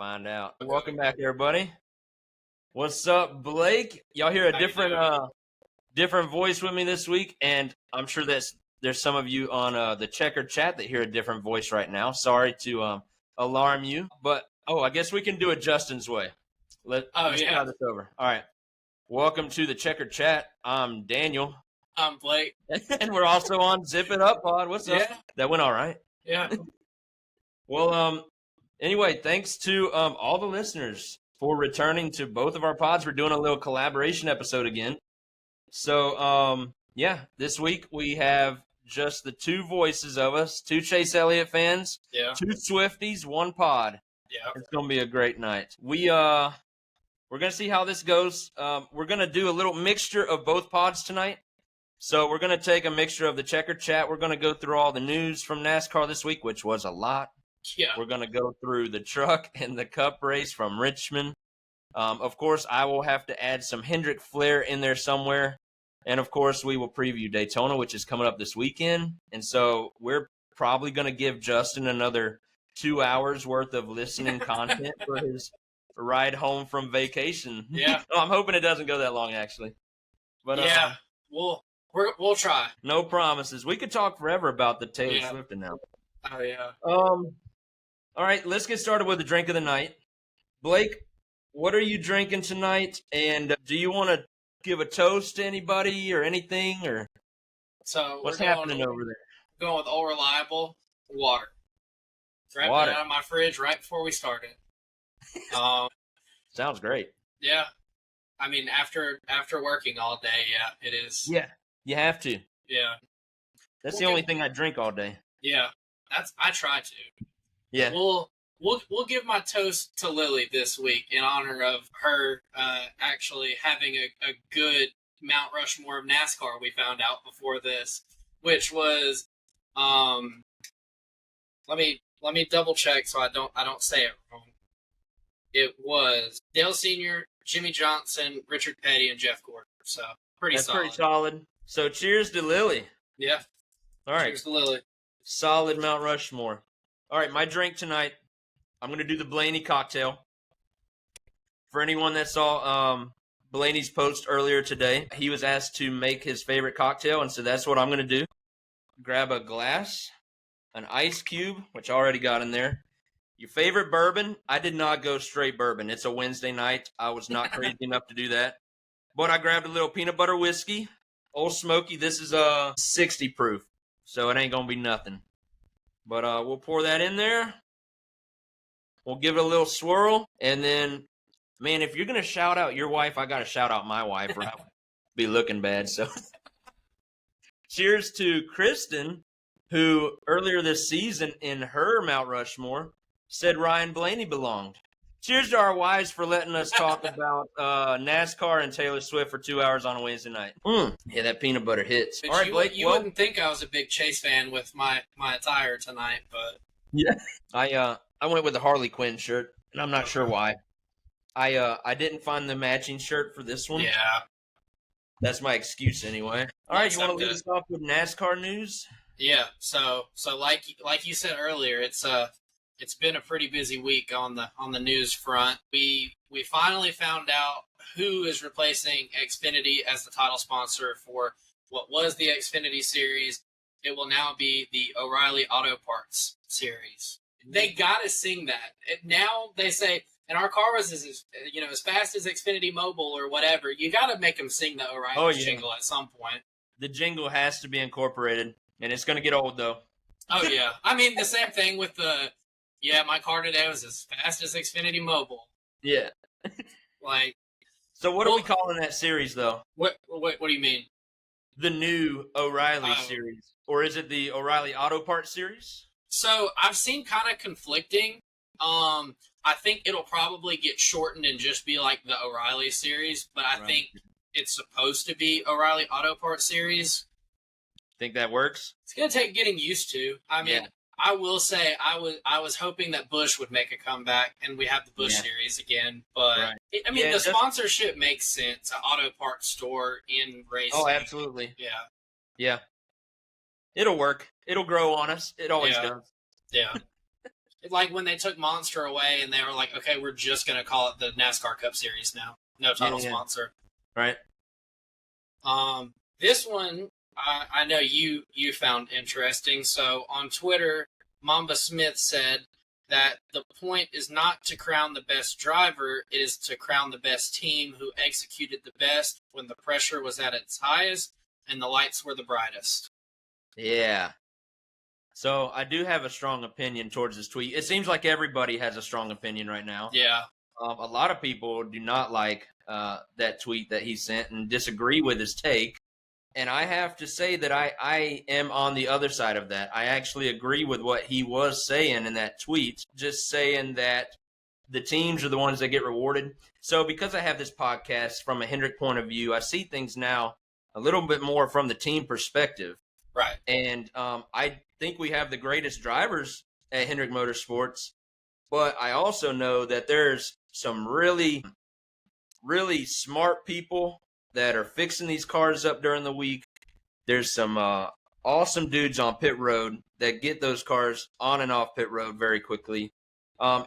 Find out. Welcome back, everybody. What's up, Blake? Y'all hear a different voice with me this week, and I'm sure there's some of you on the Checker chat that hear a different voice right now. Sorry to alarm you, but I guess we can do it Justin's way. Let's try this over. All right. Welcome to the Checker chat. I'm Daniel. I'm Blake. And we're also on Zip It Up Pod. What's up? That went all right. Yeah. Well, anyway, thanks to all the listeners for returning to both of our pods. We're doing a little collaboration episode again. So, this week we have just the two voices of us, two Chase Elliott fans, two Swifties, one pod. Yeah. It's going to be a great night. We're going to see how this goes. We're going to do a little mixture of both pods tonight. So we're going to take a mixture of the Checker chat. We're going to go through all the news from NASCAR this week, which was a lot. Yeah. We're going to go through the truck and the cup race from Richmond. Of course, I will have to add some Hendrick flair in there somewhere. And, of course, we will preview Daytona, which is coming up this weekend. And so we're probably going to give Justin another 2 hours worth of listening content for his ride home from vacation. Yeah. I'm hoping it doesn't go that long, actually. But we'll try. No promises. We could talk forever about the Taylor Swift announcement. Oh, yeah. All right, let's get started with the drink of the night. Blake, what are you drinking tonight? And do you want to give a toast to anybody or anything? Or so what's happening over there? Going with All Reliable water. Grabbed it out of my fridge right before we started. Sounds great. Yeah. I mean, after working all day, it is. Yeah, you have to. Yeah. That's the only thing I drink all day. Yeah. I try to. Yeah. We'll give my toast to Lily this week in honor of her actually having a good Mount Rushmore of NASCAR we found out before this, which was let me double check so I don't say it wrong. It was Dale Sr., Jimmy Johnson, Richard Petty, and Jeff Gordon. So That's pretty solid. So cheers to Lily. Yeah. All right. Cheers to Lily. Solid Mount Rushmore. All right, my drink tonight, I'm going to do the Blaney cocktail. For anyone that saw Blaney's post earlier today, he was asked to make his favorite cocktail, and so that's what I'm going to do. Grab a glass, an ice cube, which I already got in there. Your favorite bourbon? I did not go straight bourbon. It's a Wednesday night. I was not crazy enough to do that. But I grabbed a little peanut butter whiskey. Old Smoky, this is 60 proof, so it ain't going to be nothing. But we'll pour that in there. We'll give it a little swirl. And then, man, if you're going to shout out your wife, I got to shout out my wife or I'll be looking bad. So cheers to Kristen, who earlier this season in her Mount Rushmore said Ryan Blaney belonged. Cheers to our wives for letting us talk about NASCAR and Taylor Swift for 2 hours on a Wednesday night. Yeah, that peanut butter hits. But all right, Blake. You wouldn't think I was a big Chase fan with my attire tonight, but yeah, I went with the Harley Quinn shirt, and I'm not sure why. I didn't find the matching shirt for this one. Yeah, that's my excuse anyway. All right, you want to lead us off with NASCAR news? Yeah. So like you said earlier, it's been a pretty busy week on the news front. We finally found out who is replacing Xfinity as the title sponsor for what was the Xfinity Series. It will now be the O'Reilly Auto Parts Series. They got to sing that. Now they say, and our car was as fast as Xfinity Mobile or whatever. You got to make them sing the O'Reilly jingle at some point. The jingle has to be incorporated, and it's going to get old though. Oh yeah, I mean the same thing with the. Yeah, my car today was as fast as Xfinity Mobile. Yeah. So what are we calling that series, though? What do you mean? The new O'Reilly series. Or is it the O'Reilly Auto Parts series? So I've seen kind of conflicting. I think it'll probably get shortened and just be like the O'Reilly series, but I think it's supposed to be O'Reilly Auto Parts series. Think that works? It's going to take getting used to. I mean... Yeah. I will say I was hoping that Busch would make a comeback and we have the Busch series again, but the sponsorship makes sense. An auto parts store in racing. Oh, absolutely. Yeah. It'll work. It'll grow on us. It always does. Yeah. like when they took Monster away and they were like, okay, we're just going to call it the NASCAR Cup Series now. No title sponsor. Right. This one, I know you found interesting. So on Twitter, Mamba Smith said that the point is not to crown the best driver, it is to crown the best team who executed the best when the pressure was at its highest and the lights were the brightest. Yeah. So I do have a strong opinion towards this tweet. It seems like everybody has a strong opinion right now. Yeah. A lot of people do not like that tweet that he sent and disagree with his take. And I have to say that I am on the other side of that. I actually agree with what he was saying in that tweet, just saying that the teams are the ones that get rewarded. So because I have this podcast from a Hendrick point of view, I see things now a little bit more from the team perspective. Right. And I think we have the greatest drivers at Hendrick Motorsports, but I also know that there's some really, really smart people that are fixing these cars up during the week. There's some awesome dudes on pit road that get those cars on and off pit road very quickly. I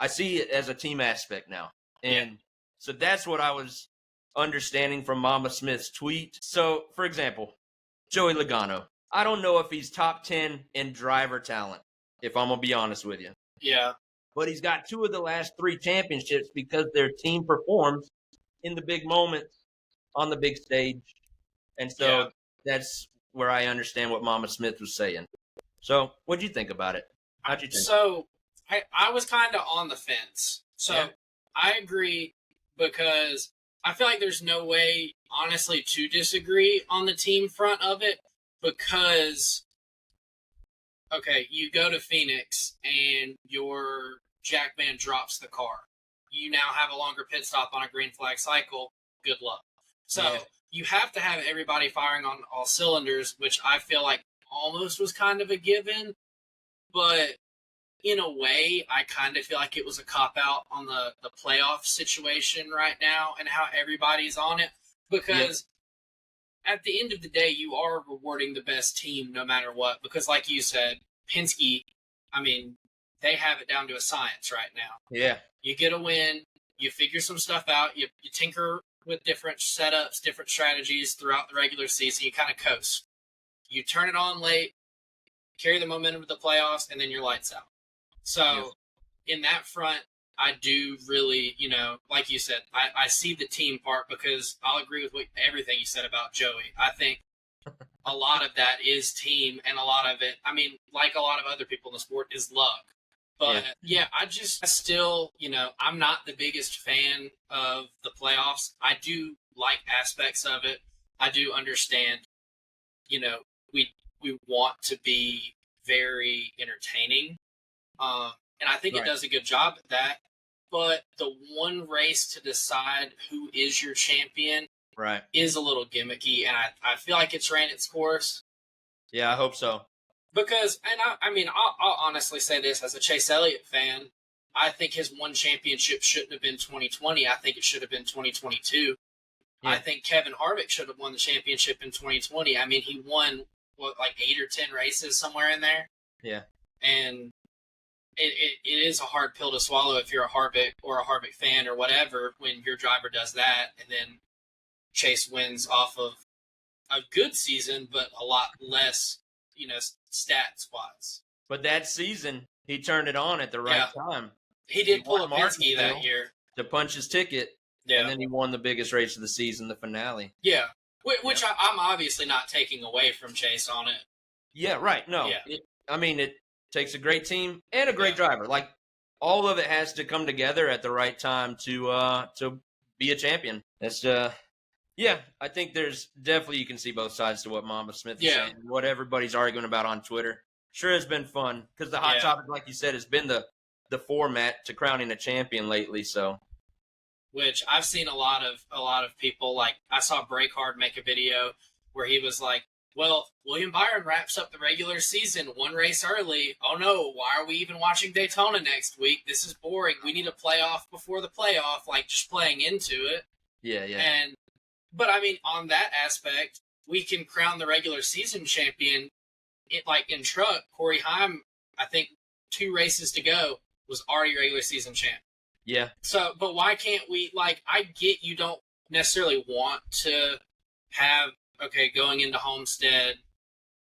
see it as a team aspect now. And so that's what I was understanding from Mama Smith's tweet. So, for example, Joey Logano. I don't know if he's top 10 in driver talent, if I'm going to be honest with you. Yeah. But he's got 2 of the last 3 championships because their team performs in the big moments on the big stage. And so that's where I understand what Mama Smith was saying. So what do you think about it? How'd you think? So I was kind of on the fence. So I agree because I feel like there's no way, honestly, to disagree on the team front of it because, okay, you go to Phoenix and your Jackman drops the car. You now have a longer pit stop on a green flag cycle. Good luck. So you have to have everybody firing on all cylinders, which I feel like almost was kind of a given. But in a way, I kind of feel like it was a cop-out on the playoff situation right now and how everybody's on it. Because at the end of the day, you are rewarding the best team no matter what. Because like you said, Penske, I mean, they have it down to a science right now. Yeah. You get a win, you figure some stuff out, you tinker with different setups, different strategies throughout the regular season, you kind of coast. You turn it on late, carry the momentum to the playoffs, and then your lights out. So in that front, I do really, like you said, I see the team part because I'll agree with everything you said about Joey. I think a lot of that is team, and a lot of it, I mean, like a lot of other people in the sport, is luck. But I still, I'm not the biggest fan of the playoffs. I do like aspects of it. I do understand, we want to be very entertaining. And I think it does a good job at that. But the one race to decide who is your champion is a little gimmicky. And I feel like it's ran its course. Yeah, I hope so. Because, and I'll honestly say this, as a Chase Elliott fan, I think his one championship shouldn't have been 2020. I think it should have been 2022. Yeah. I think Kevin Harvick should have won the championship in 2020. I mean, he won, like 8 or 10 races somewhere in there? Yeah. And it is a hard pill to swallow if you're a Harvick or a Harvick fan or whatever when your driver does that and then Chase wins off of a good season, but a lot less stats-wise. But that season, he turned it on at the right time. He did pull a Penske that year. To punch his ticket, and then he won the biggest race of the season, the finale. Yeah, which I'm obviously not taking away from Chase on it. Yeah, right. No, it takes a great team and a great driver. Like, all of it has to come together at the right time to be a champion. That's I think there's definitely, you can see both sides to what Mamba Smith is saying, what everybody's arguing about on Twitter. Sure has been fun because the hot topic, like you said, has been the format to crowning a champion lately. So, which I've seen a lot of people, like I saw Breakhard make a video where he was like, well, William Byron wraps up the regular season one race early. Oh no, why are we even watching Daytona next week? This is boring. We need a playoff before the playoff, like just playing into it. Yeah. But I mean, on that aspect, we can crown the regular season champion. In truck, Corey Heim, I think 2 races to go, was already regular season champ. Yeah. So, but why can't we, like, I get you don't necessarily want to have, okay, going into Homestead,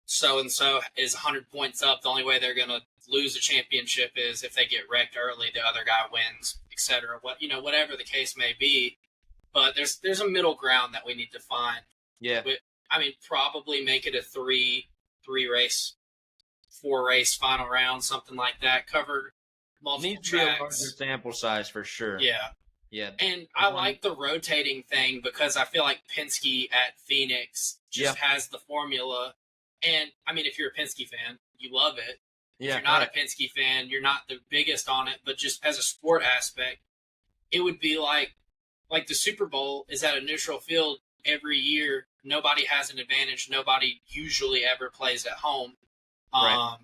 so-and-so is 100 points up. The only way they're going to lose a championship is if they get wrecked early, the other guy wins, etc. Whatever the case may be. But there's a middle ground that we need to find. Yeah. Probably make it a 3-race, 4-race final round, something like that. Cover multiple Needs to be a larger tracks. sample size for sure. Yeah. Yeah. And I like the rotating thing because I feel like Penske at Phoenix just has the formula. And, I mean, if you're a Penske fan, you love it. If you're not a Penske fan, you're not the biggest on it. But just as a sport aspect, it would be like the Super Bowl is at a neutral field every year. Nobody has an advantage. Nobody usually ever plays at home. Right.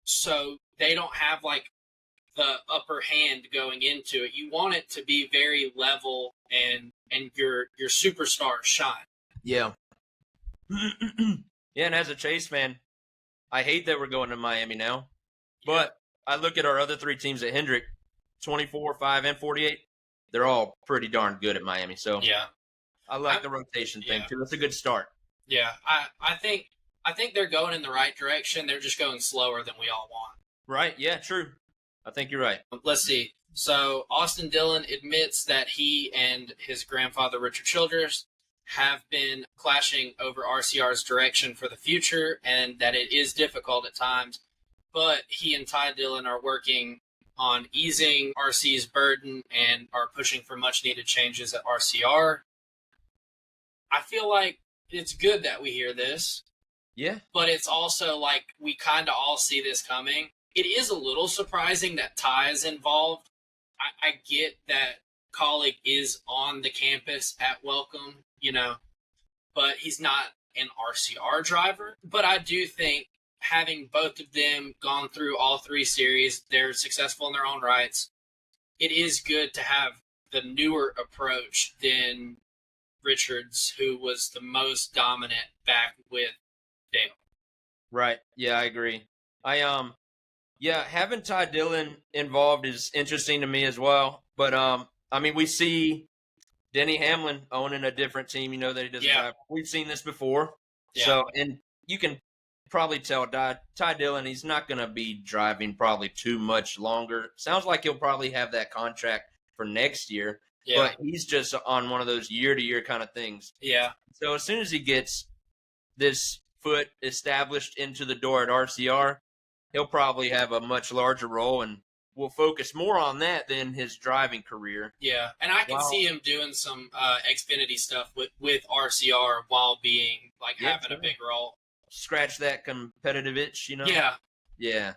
So they don't have, like, the upper hand going into it. You want it to be very level and your superstars shine. Yeah. Yeah, and as a Chase fan, I hate that we're going to Miami now. But I look at our other 3 teams at Hendrick, 24, 5, and 48. They're all pretty darn good at Miami. So yeah, I like the rotation thing too. That's a good start. Yeah, I think they're going in the right direction. They're just going slower than we all want. Right. Yeah, true. I think you're right. Let's see. So Austin Dillon admits that he and his grandfather, Richard Childress, have been clashing over RCR's direction for the future and that it is difficult at times. But he and Ty Dillon are working on easing RC's burden and are pushing for much-needed changes at RCR. I feel like it's good that we hear this. Yeah. But it's also like we kind of all see this coming. It is a little surprising that Ty is involved. I get that Colleague is on the campus at Welcome, but he's not an RCR driver. But I do think having both of them gone through all 3 series, they're successful in their own rights. It is good to have the newer approach than Richards, who was the most dominant back with Dale. Right. Yeah, I agree. Having Ty Dillon involved is interesting to me as well. But we see Denny Hamlin owning a different team. That he doesn't drive. We've seen this before. Yeah. So, and you can probably tell Ty Dillon, he's not going to be driving probably too much longer. Sounds like he'll probably have that contract for next year. Yeah. But he's just on one of those year-to-year kind of things. Yeah. So as soon as he gets this foot established into the door at RCR, he'll probably have a much larger role, and we'll focus more on that than his driving career. Yeah, and I can see him doing some Xfinity stuff with RCR while being, having a big role. Scratch that competitive itch, Yeah.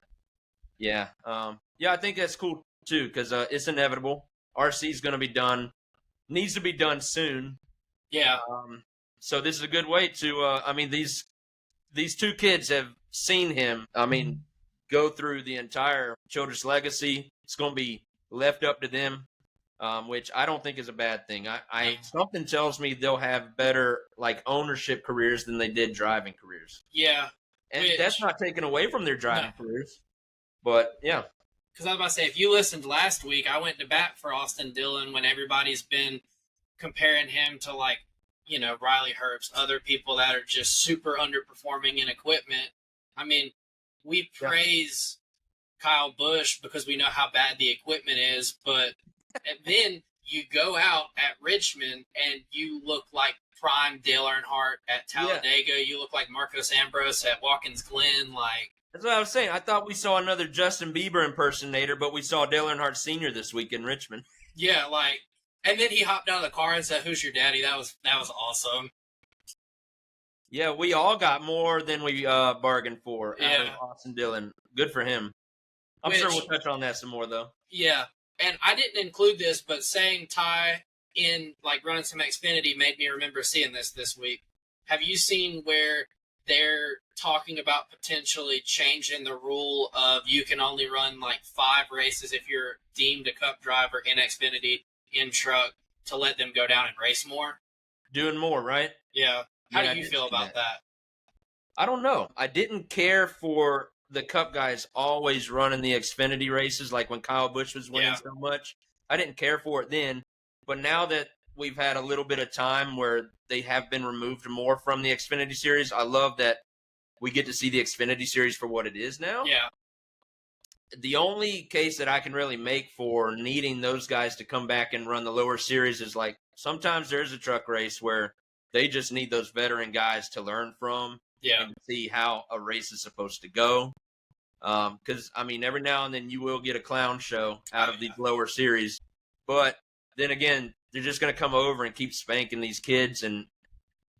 Yeah. I think that's cool, too, because it's inevitable. RC is going to be done. Needs to be done soon. Yeah. So this is a good way to, these 2 kids have seen him, go through the entire Childress legacy. It's going to be left up to them, which I don't think is a bad thing. Something tells me they'll have better ownership careers than they did driving careers. Yeah. And that's not taken away from their driving careers. But, yeah. Because I was about to say, if you listened last week, I went to bat for Austin Dillon when everybody's been comparing him to, Riley Herbst, other people that are just super underperforming in equipment. We praise Kyle Busch because we know how bad the equipment is, but then you go out at Richmond and you look like prime Dale Earnhardt at Talladega. Yeah. You look like Marcos Ambrose at Watkins Glen. That's what I was saying. I thought we saw another Justin Bieber impersonator, but we saw Dale Earnhardt Sr. this week in Richmond. Yeah, and then he hopped out of the car and said, "Who's your daddy?" That was awesome. Yeah, we all got more than we bargained for out of Yeah. Austin Dillon. Good for him. I'm sure we'll touch on that some more, though. Yeah, and I didn't include this, but saying Ty in, running some Xfinity made me remember seeing this week. Have you seen where they're talking about potentially changing the rule of you can only run, 5 races if you're deemed a Cup driver in Xfinity in truck to let them go down and race more? Doing more, right? Yeah. How do you feel about that? I don't know. I didn't care for the Cup guys always running the Xfinity races, like when Kyle Busch was winning so much. I didn't care for it then, but now that we've had a little bit of time where they have been removed more from the Xfinity series, I love that we get to see the Xfinity series for what it is now. Yeah. The only case that I can really make for needing those guys to come back and run the lower series is like sometimes there's a truck race where they just need those veteran guys to learn from and see how a race is supposed to go. Because, I mean, every now and then you will get a clown show out of these lower series. But then again, they're just going to come over and keep spanking these kids. And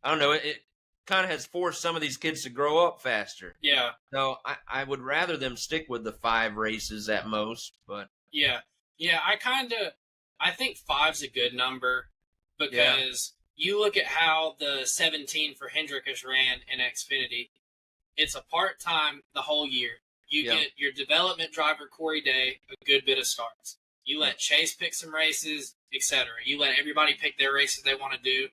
I don't know, it kind of has forced some of these kids to grow up faster. Yeah. So I would rather them stick with the 5 races at most. But yeah. I think 5's a good number because you look at how the 17 for Hendrick is ran in Xfinity. It's a part-time the whole year. You get your development driver, Corey Day, a good bit of starts. You let Chase pick some races, etc. You let everybody pick their races they want to do.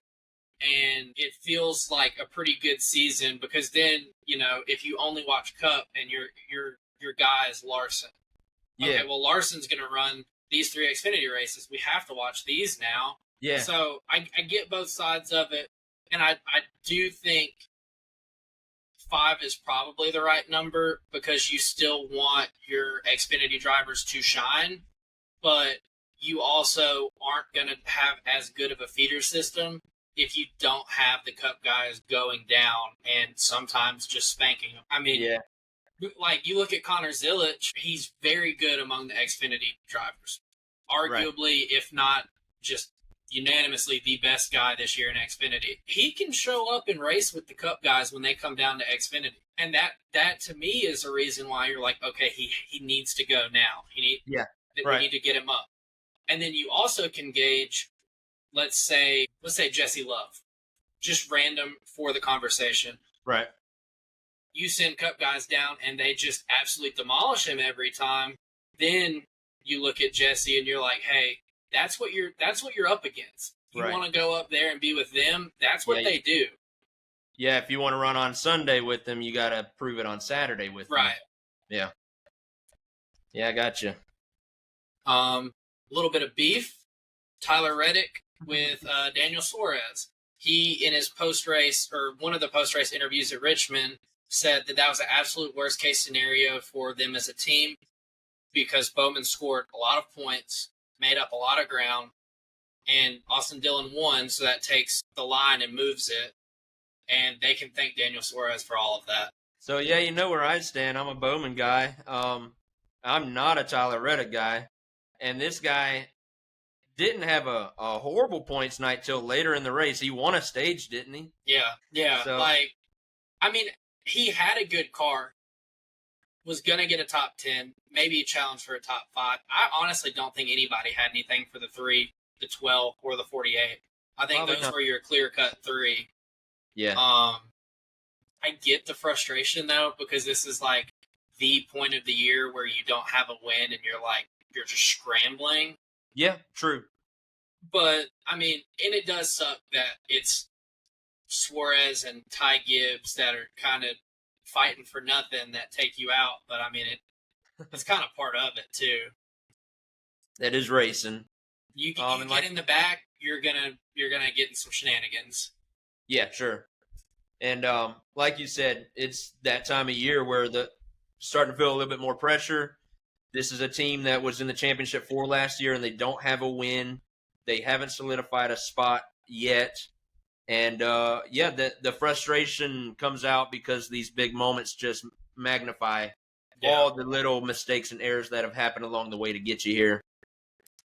And it feels like a pretty good season because then, if you only watch Cup and your guy is Larson. Okay, well, Larson's going to run these 3 Xfinity races. We have to watch these now. Yeah. So I get both sides of it. And I do think 5 is probably the right number because you still want your Xfinity drivers to shine, but you also aren't going to have as good of a feeder system if you don't have the Cup guys going down and sometimes just spanking them. I mean, like you look at Connor Zilic, he's very good among the Xfinity drivers. Arguably, if not just unanimously the best guy this year in Xfinity. He can show up and race with the Cup guys when they come down to Xfinity. And that to me is a reason why you're like, okay, he needs to go now. We need to get him up. And then you also can gauge, let's say Jesse Love. Just random for the conversation. Right. You send Cup guys down and they just absolutely demolish him every time. Then you look at Jesse and you're like, hey, that's what you're up against. You want to go up there and be with them. That's what they do. Yeah, if you want to run on Sunday with them, you got to prove it on Saturday with them. Right. Yeah. Yeah, I got you. A little bit of beef. Tyler Reddick with Daniel Suarez. He, in his post-race, or one of the post-race interviews at Richmond, said that was an absolute worst-case scenario for them as a team because Bowman scored a lot of points, made up a lot of ground, and Austin Dillon won, so that takes the line and moves it, and they can thank Daniel Suarez for all of that. So, yeah, you know where I stand. I'm a Bowman guy. I'm not a Tyler Reddick guy, and this guy didn't have a horrible points night till later in the race. He won a stage, didn't he? Yeah. So, he had a good car, was going to get a top 10, maybe a challenge for a top 5. I honestly don't think anybody had anything for the 3, the 12, or the 48. I think those were your clear-cut 3. Yeah. I get the frustration, though, because this is like the point of the year where you don't have a win and you're just scrambling. Yeah, true. But, I mean, and it does suck that it's Suarez and Ty Gibbs that are kind of fighting for nothing that take you out. But, I mean, it's kind of part of it, too. That is racing. You get in the back, you're gonna get in some shenanigans. Yeah, sure. And like you said, it's that time of year where the starting to feel a little bit more pressure. This is a team that was in the championship 4 last year, and they don't have a win. They haven't solidified a spot yet. And, the frustration comes out because these big moments just magnify all the little mistakes and errors that have happened along the way to get you here.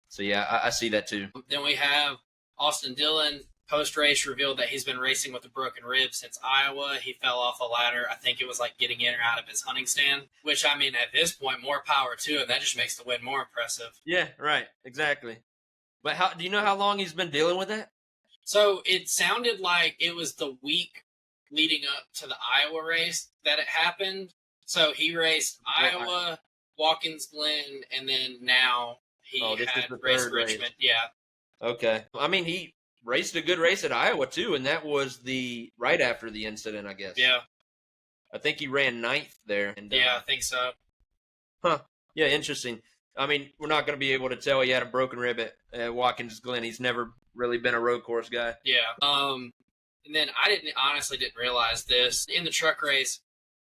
So, yeah, I see that too. Then we have Austin Dillon. Post-race revealed that he's been racing with a broken rib since Iowa. He fell off the ladder. I think it was like getting in or out of his hunting stand, which, I mean, at this point, more power to him. That just makes the win more impressive. Yeah, right. Exactly. But do you know how long he's been dealing with that? So it sounded like it was the week leading up to the Iowa race that it happened. So he raced Iowa, Watkins Glen, and then now he had raced Richmond. Yeah. Okay. I mean, he raced a good race at Iowa, too, and that was right after the incident, I guess. Yeah. I think he ran ninth there. And, Yeah, I think so. Huh. Yeah, interesting. I mean, we're not going to be able to tell he had a broken rib at Watkins Glen. He's never really been a road course guy. Yeah. And then I honestly didn't realize this. In the truck race,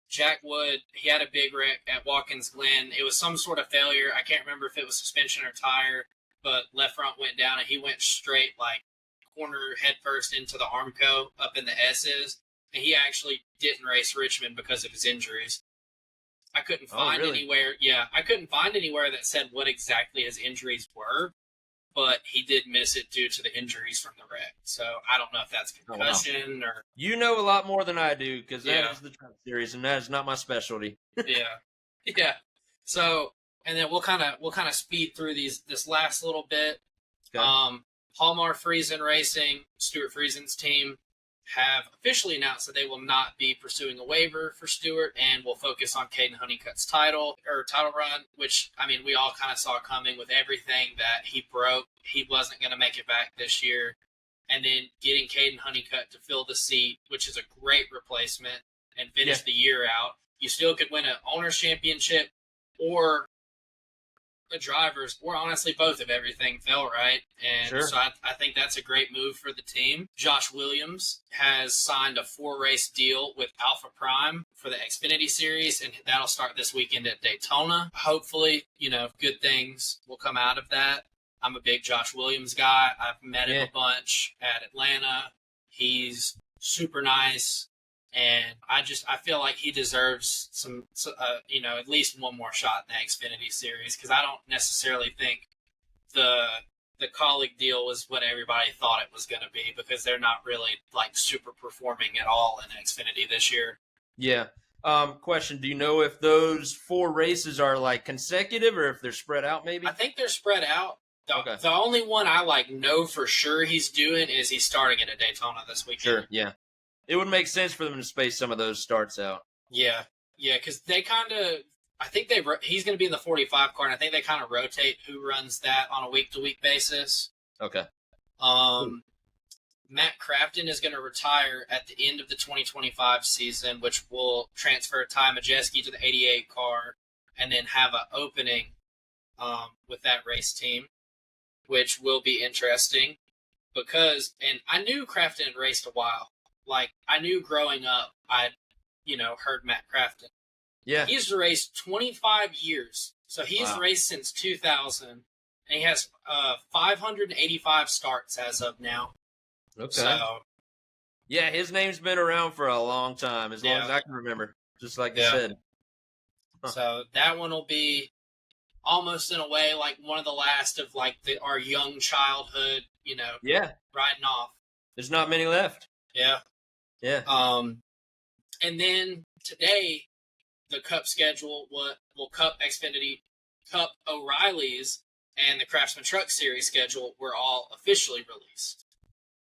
Jack Wood, he had a big wreck at Watkins Glen. It was some sort of failure. I can't remember if it was suspension or tire, but left front went down and he went straight like corner head first into the Armco up in the S's. And he actually didn't race Richmond because of his injuries. I couldn't find anywhere. Yeah, I couldn't find anywhere that said what exactly his injuries were, but he did miss it due to the injuries from the wreck. So I don't know if that's concussion or. You know a lot more than I do because that is the truck series, and that is not my specialty. Yeah. So, and then we'll kind of speed through this last little bit. Okay. Hallmark Friesen Racing, Stuart Friesen's team, have officially announced that they will not be pursuing a waiver for Stewart and will focus on Caden Honeycutt's title run, which, I mean, we all kind of saw coming with everything that he broke. He wasn't going to make it back this year. And then getting Caden Honeycutt to fill the seat, which is a great replacement, and finish the year out. You still could win an owner's championship or a driver's, or honestly both if everything fell right. And so I think that's a great move for the team. Josh Williams has signed a 4-race deal with Alpha Prime for the Xfinity Series, and that'll start this weekend at Daytona. Hopefully, good things will come out of that. I'm a big Josh Williams guy. I've met him a bunch at Atlanta. He's super nice. And I feel like he deserves some, at least one more shot in the Xfinity Series, because I don't necessarily think the colleague deal was what everybody thought it was going to be, because they're not really like super performing at all in Xfinity this year. Yeah. Question: do you know if those 4 races are like consecutive or if they're spread out? Maybe. I think they're spread out. The only one I know for sure he's doing is he's starting it at Daytona this weekend. Sure. Yeah. It would make sense for them to space some of those starts out. Yeah, because they kind of, I think he's going to be in the 45 car, and I think they kind of rotate who runs that on a week-to-week basis. Okay. Matt Crafton is going to retire at the end of the 2025 season, which will transfer Ty Majeski to the 88 car, and then have an opening with that race team, which will be interesting because, and I knew Crafton had raced a while. Like, I knew growing up, I'd, heard Matt Crafton. Yeah. He's raced 25 years. So he's raced since 2000. And he has 585 starts as of now. Okay. So, yeah, his name's been around for a long time, as long as I can remember, just like you said. Huh. So that one will be almost in a way like one of the last of like our young childhood, riding off. There's not many left. Yeah. Yeah. And then today, the Cup schedule Cup Xfinity, Cup O'Reilly's, and the Craftsman Truck Series schedule were all officially released.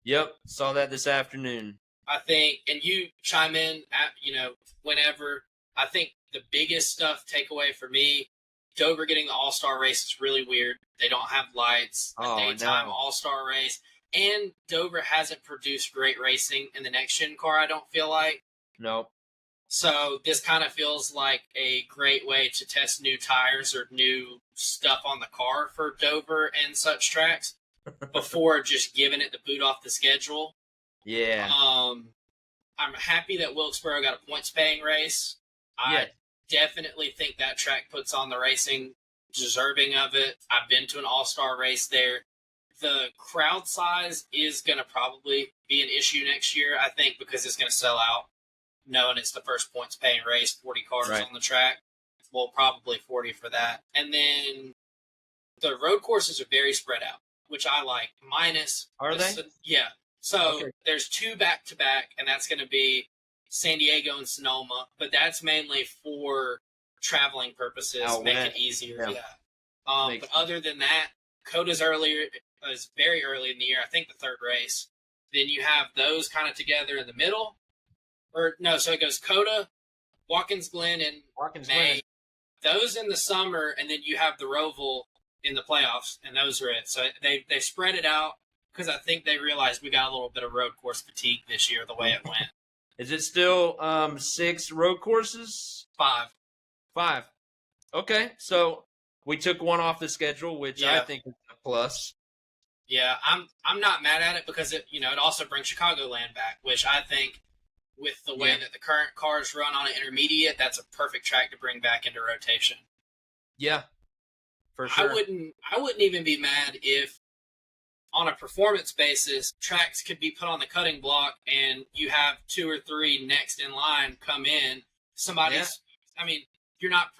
Yep, saw that this afternoon. I think, and you chime in at whenever. I think the biggest takeaway for me, Dover getting the All-Star race is really weird. They don't have lights. The daytime All-Star race. And Dover hasn't produced great racing in the next-gen car, I don't feel like. Nope. So this kind of feels like a great way to test new tires or new stuff on the car for Dover and such tracks before just giving it the boot off the schedule. Yeah. I'm happy that Wilkesboro got a points-paying race. I definitely think that track puts on the racing deserving of it. I've been to an all-star race there. The crowd size is going to probably be an issue next year, I think, because it's going to sell out, knowing it's the first points-paying race, 40 cars on the track. Well, probably 40 for that. And then the road courses are very spread out, which I like. Are they? Yeah. So there's 2 back-to-back, and that's going to be San Diego and Sonoma, but that's mainly for traveling purposes, make it easier. Yeah. But other than that, Coda's is very early in the year, I think the 3rd race. Then you have those kind of together in the middle. So it goes Coda, Watkins Glen in May. Those in the summer, and then you have the Roval in the playoffs, and those are it. So they spread it out because I think they realized we got a little bit of road course fatigue this year, the way it went. Is it still 6 road courses? 5. 5. Okay, so we took one off the schedule, which I Yeah. think is a plus. Yeah, I'm not mad at it because it also brings Chicagoland back, which I think with the way that the current cars run on an intermediate, that's a perfect track to bring back into rotation. Yeah, for sure. I wouldn't even be mad if on a performance basis, tracks could be put on the cutting block and you have 2 or 3 next in line come in. Somebody's, I mean, you're not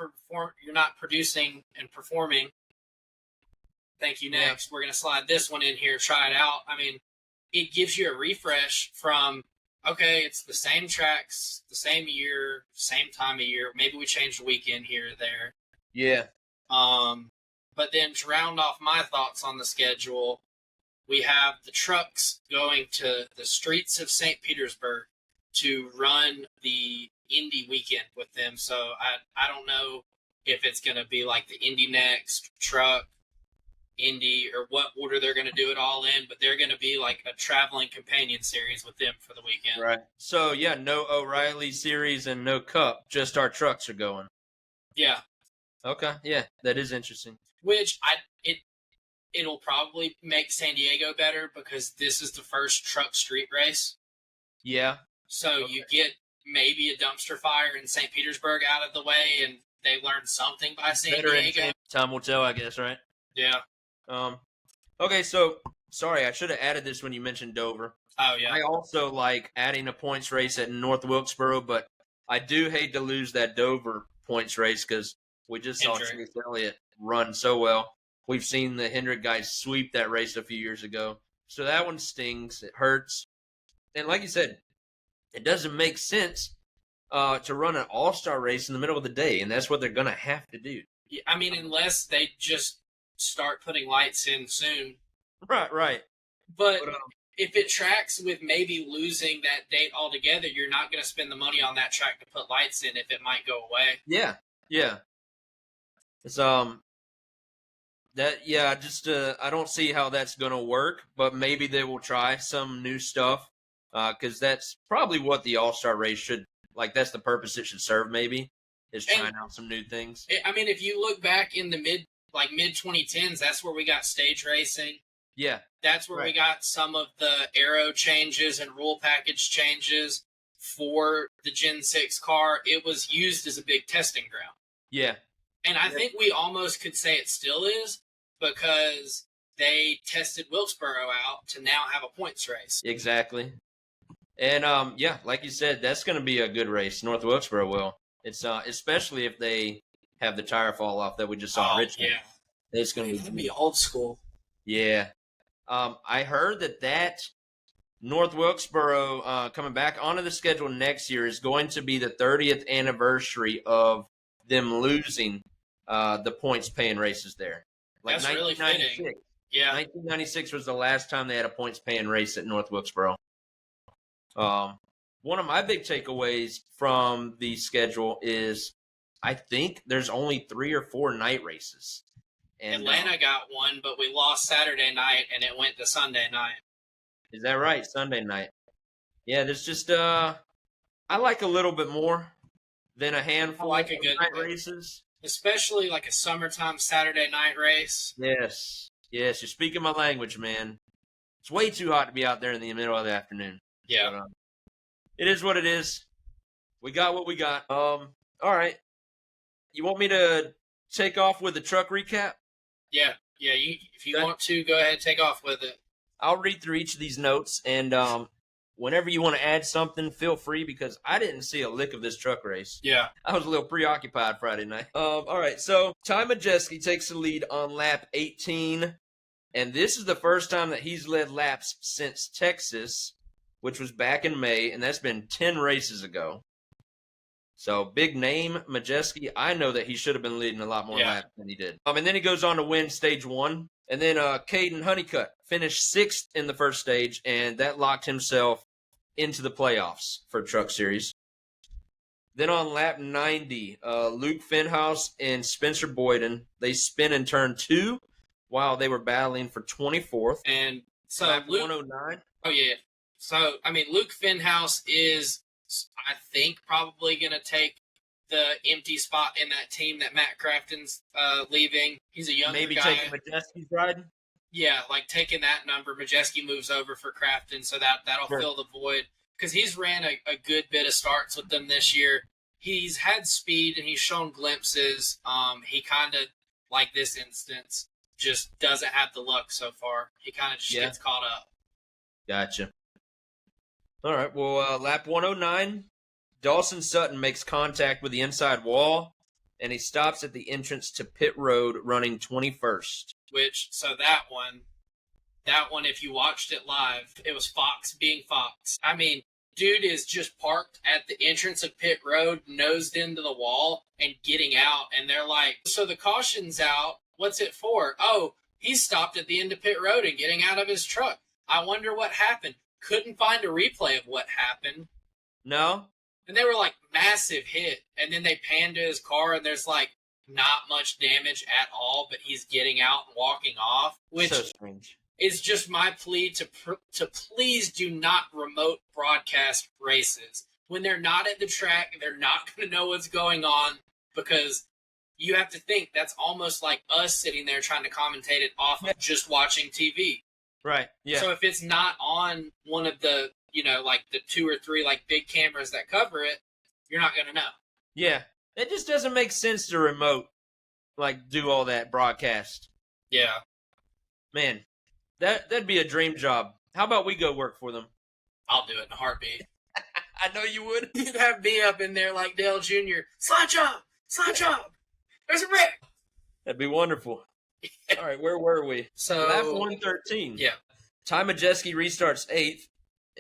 producing and performing. Thank you. Next, we're going to slide this one in here, try it out. I mean, it gives you a refresh from, okay, it's the same tracks, the same year, same time of year. Maybe we changed a weekend here or there. Yeah. But then to round off my thoughts on the schedule, we have the trucks going to the streets of St. Petersburg to run the Indy weekend with them. So I don't know if it's going to be like the Indy next, truck, Indy, or what order they're going to do it all in, but they're going to be like a traveling companion series with them for the weekend. Right. So, yeah, no O'Reilly series and no Cup, just our trucks are going. Yeah. Okay, yeah, that is interesting. Which it'll probably make San Diego better because this is the first truck street race. Yeah. So you get maybe a dumpster fire in St. Petersburg out of the way, and they learned something by San Diego. Time will tell, I guess, right? Yeah. Okay, so sorry, I should have added this when you mentioned Dover. Oh yeah. I also like adding a points race at North Wilkesboro, but I do hate to lose that Dover points race because we just saw Chase Elliott run so well. We've seen the Hendrick guys sweep that race a few years ago. So that one stings. It hurts. And like you said, it doesn't make sense to run an all-star race in the middle of the day, and that's what they're going to have to do. Yeah, I mean, unless they just start putting lights in soon. Right. But if it tracks with maybe losing that date altogether, you're not going to spend the money on that track to put lights in if it might go away. Yeah. It's I don't see how that's going to work, but maybe they will try some new stuff because that's probably what the All-Star race should, like, that's the purpose it should serve, maybe, is trying out some new things. I mean, if you look back in the mid-2010s, that's where we got stage racing. Yeah. That's where we got some of the aero changes and rule package changes for the Gen 6 car. It was used as a big testing ground. Yeah. And I think we almost could say it still is because they tested Wilkesboro out to now have a points race. Exactly. And, like you said, that's going to be a good race. North Wilkesboro will. It's especially if they have the tire fall off that we just saw in Richmond. Yeah. It's going to be old school. Yeah. I heard that North Wilkesboro coming back onto the schedule next year is going to be the 30th anniversary of them losing the points paying races there. Like that's really fitting. Yeah. 1996 was the last time they had a points paying race at North Wilkesboro. One of my big takeaways from the schedule is I think there's only 3 or 4 night races. And, Atlanta got one, but we lost Saturday night, and it went to Sunday night. Is that right? Sunday night. Yeah, there's just I like a little bit more than a handful of night races. Especially like a summertime Saturday night race. Yes, you're speaking my language, man. It's way too hot to be out there in the middle of the afternoon. Yeah. But, it is what it is. We got what we got. All right. You want me to take off with the truck recap? Yeah. If you want to, go ahead and take off with it. I'll read through each of these notes, and whenever you want to add something, feel free, because I didn't see a lick of this truck race. Yeah. I was a little preoccupied Friday night. All right, so Ty Majeski takes the lead on lap 18, and this is the first time that he's led laps since Texas, which was back in May, and that's been 10 races ago. So, big name, Majeski. I know that he should have been leading a lot more laps than he did. And then he goes on to win stage 1. And then Caden Honeycutt finished 6th in the first stage, and that locked himself into the playoffs for Truck Series. Then on lap 90, Luke Fenhouse and Spencer Boyden, they spin in turn 2 while they were battling for 24th. And so lap Luke, 109. Oh, yeah. So, I mean, Luke Fenhouse is I think, probably going to take the empty spot in that team that Matt Crafton's leaving. He's a younger Maybe guy. taking Majeski's ride. Yeah, like taking that number. Majeski moves over for Crafton, so that'll fill the void. Because he's ran a good bit of starts with them this year. He's had speed and he's shown glimpses. He kind of, like this instance, just doesn't have the luck so far. He kind of just gets caught up. Gotcha. All right, well, lap 109, Dawson Sutton makes contact with the inside wall, and he stops at the entrance to pit road running 21st. So that one, if you watched it live, it was Fox being Fox. I mean, dude is just parked at the entrance of pit road, nosed into the wall and getting out. And they're like, so the caution's out. What's it for? Oh, he stopped at the end of pit road and getting out of his truck. I wonder what happened. Couldn't find a replay of what happened. No? And they were like, massive hit. And then they panned to his car and there's like not much damage at all, but he's getting out and walking off. Which so strange. Is just my plea to please do not remote broadcast races. When they're not at the track, they're not going to know what's going on, because you have to think that's almost like us sitting there trying to commentate it off of just watching TV. Right, yeah. So if it's not on one of the, like the 2 or 3 like big cameras that cover it, you're not going to know. Yeah, it just doesn't make sense to remote, do all that broadcast. Yeah. Man. That'd be a dream job. How about we go work for them? I'll do it in a heartbeat. I know you would. You'd have me up in there like Dale Jr. Slide job. There's a wreck. That'd be wonderful. All right, where were we? So lap 113. Yeah. Ty Majeski restarts 8th,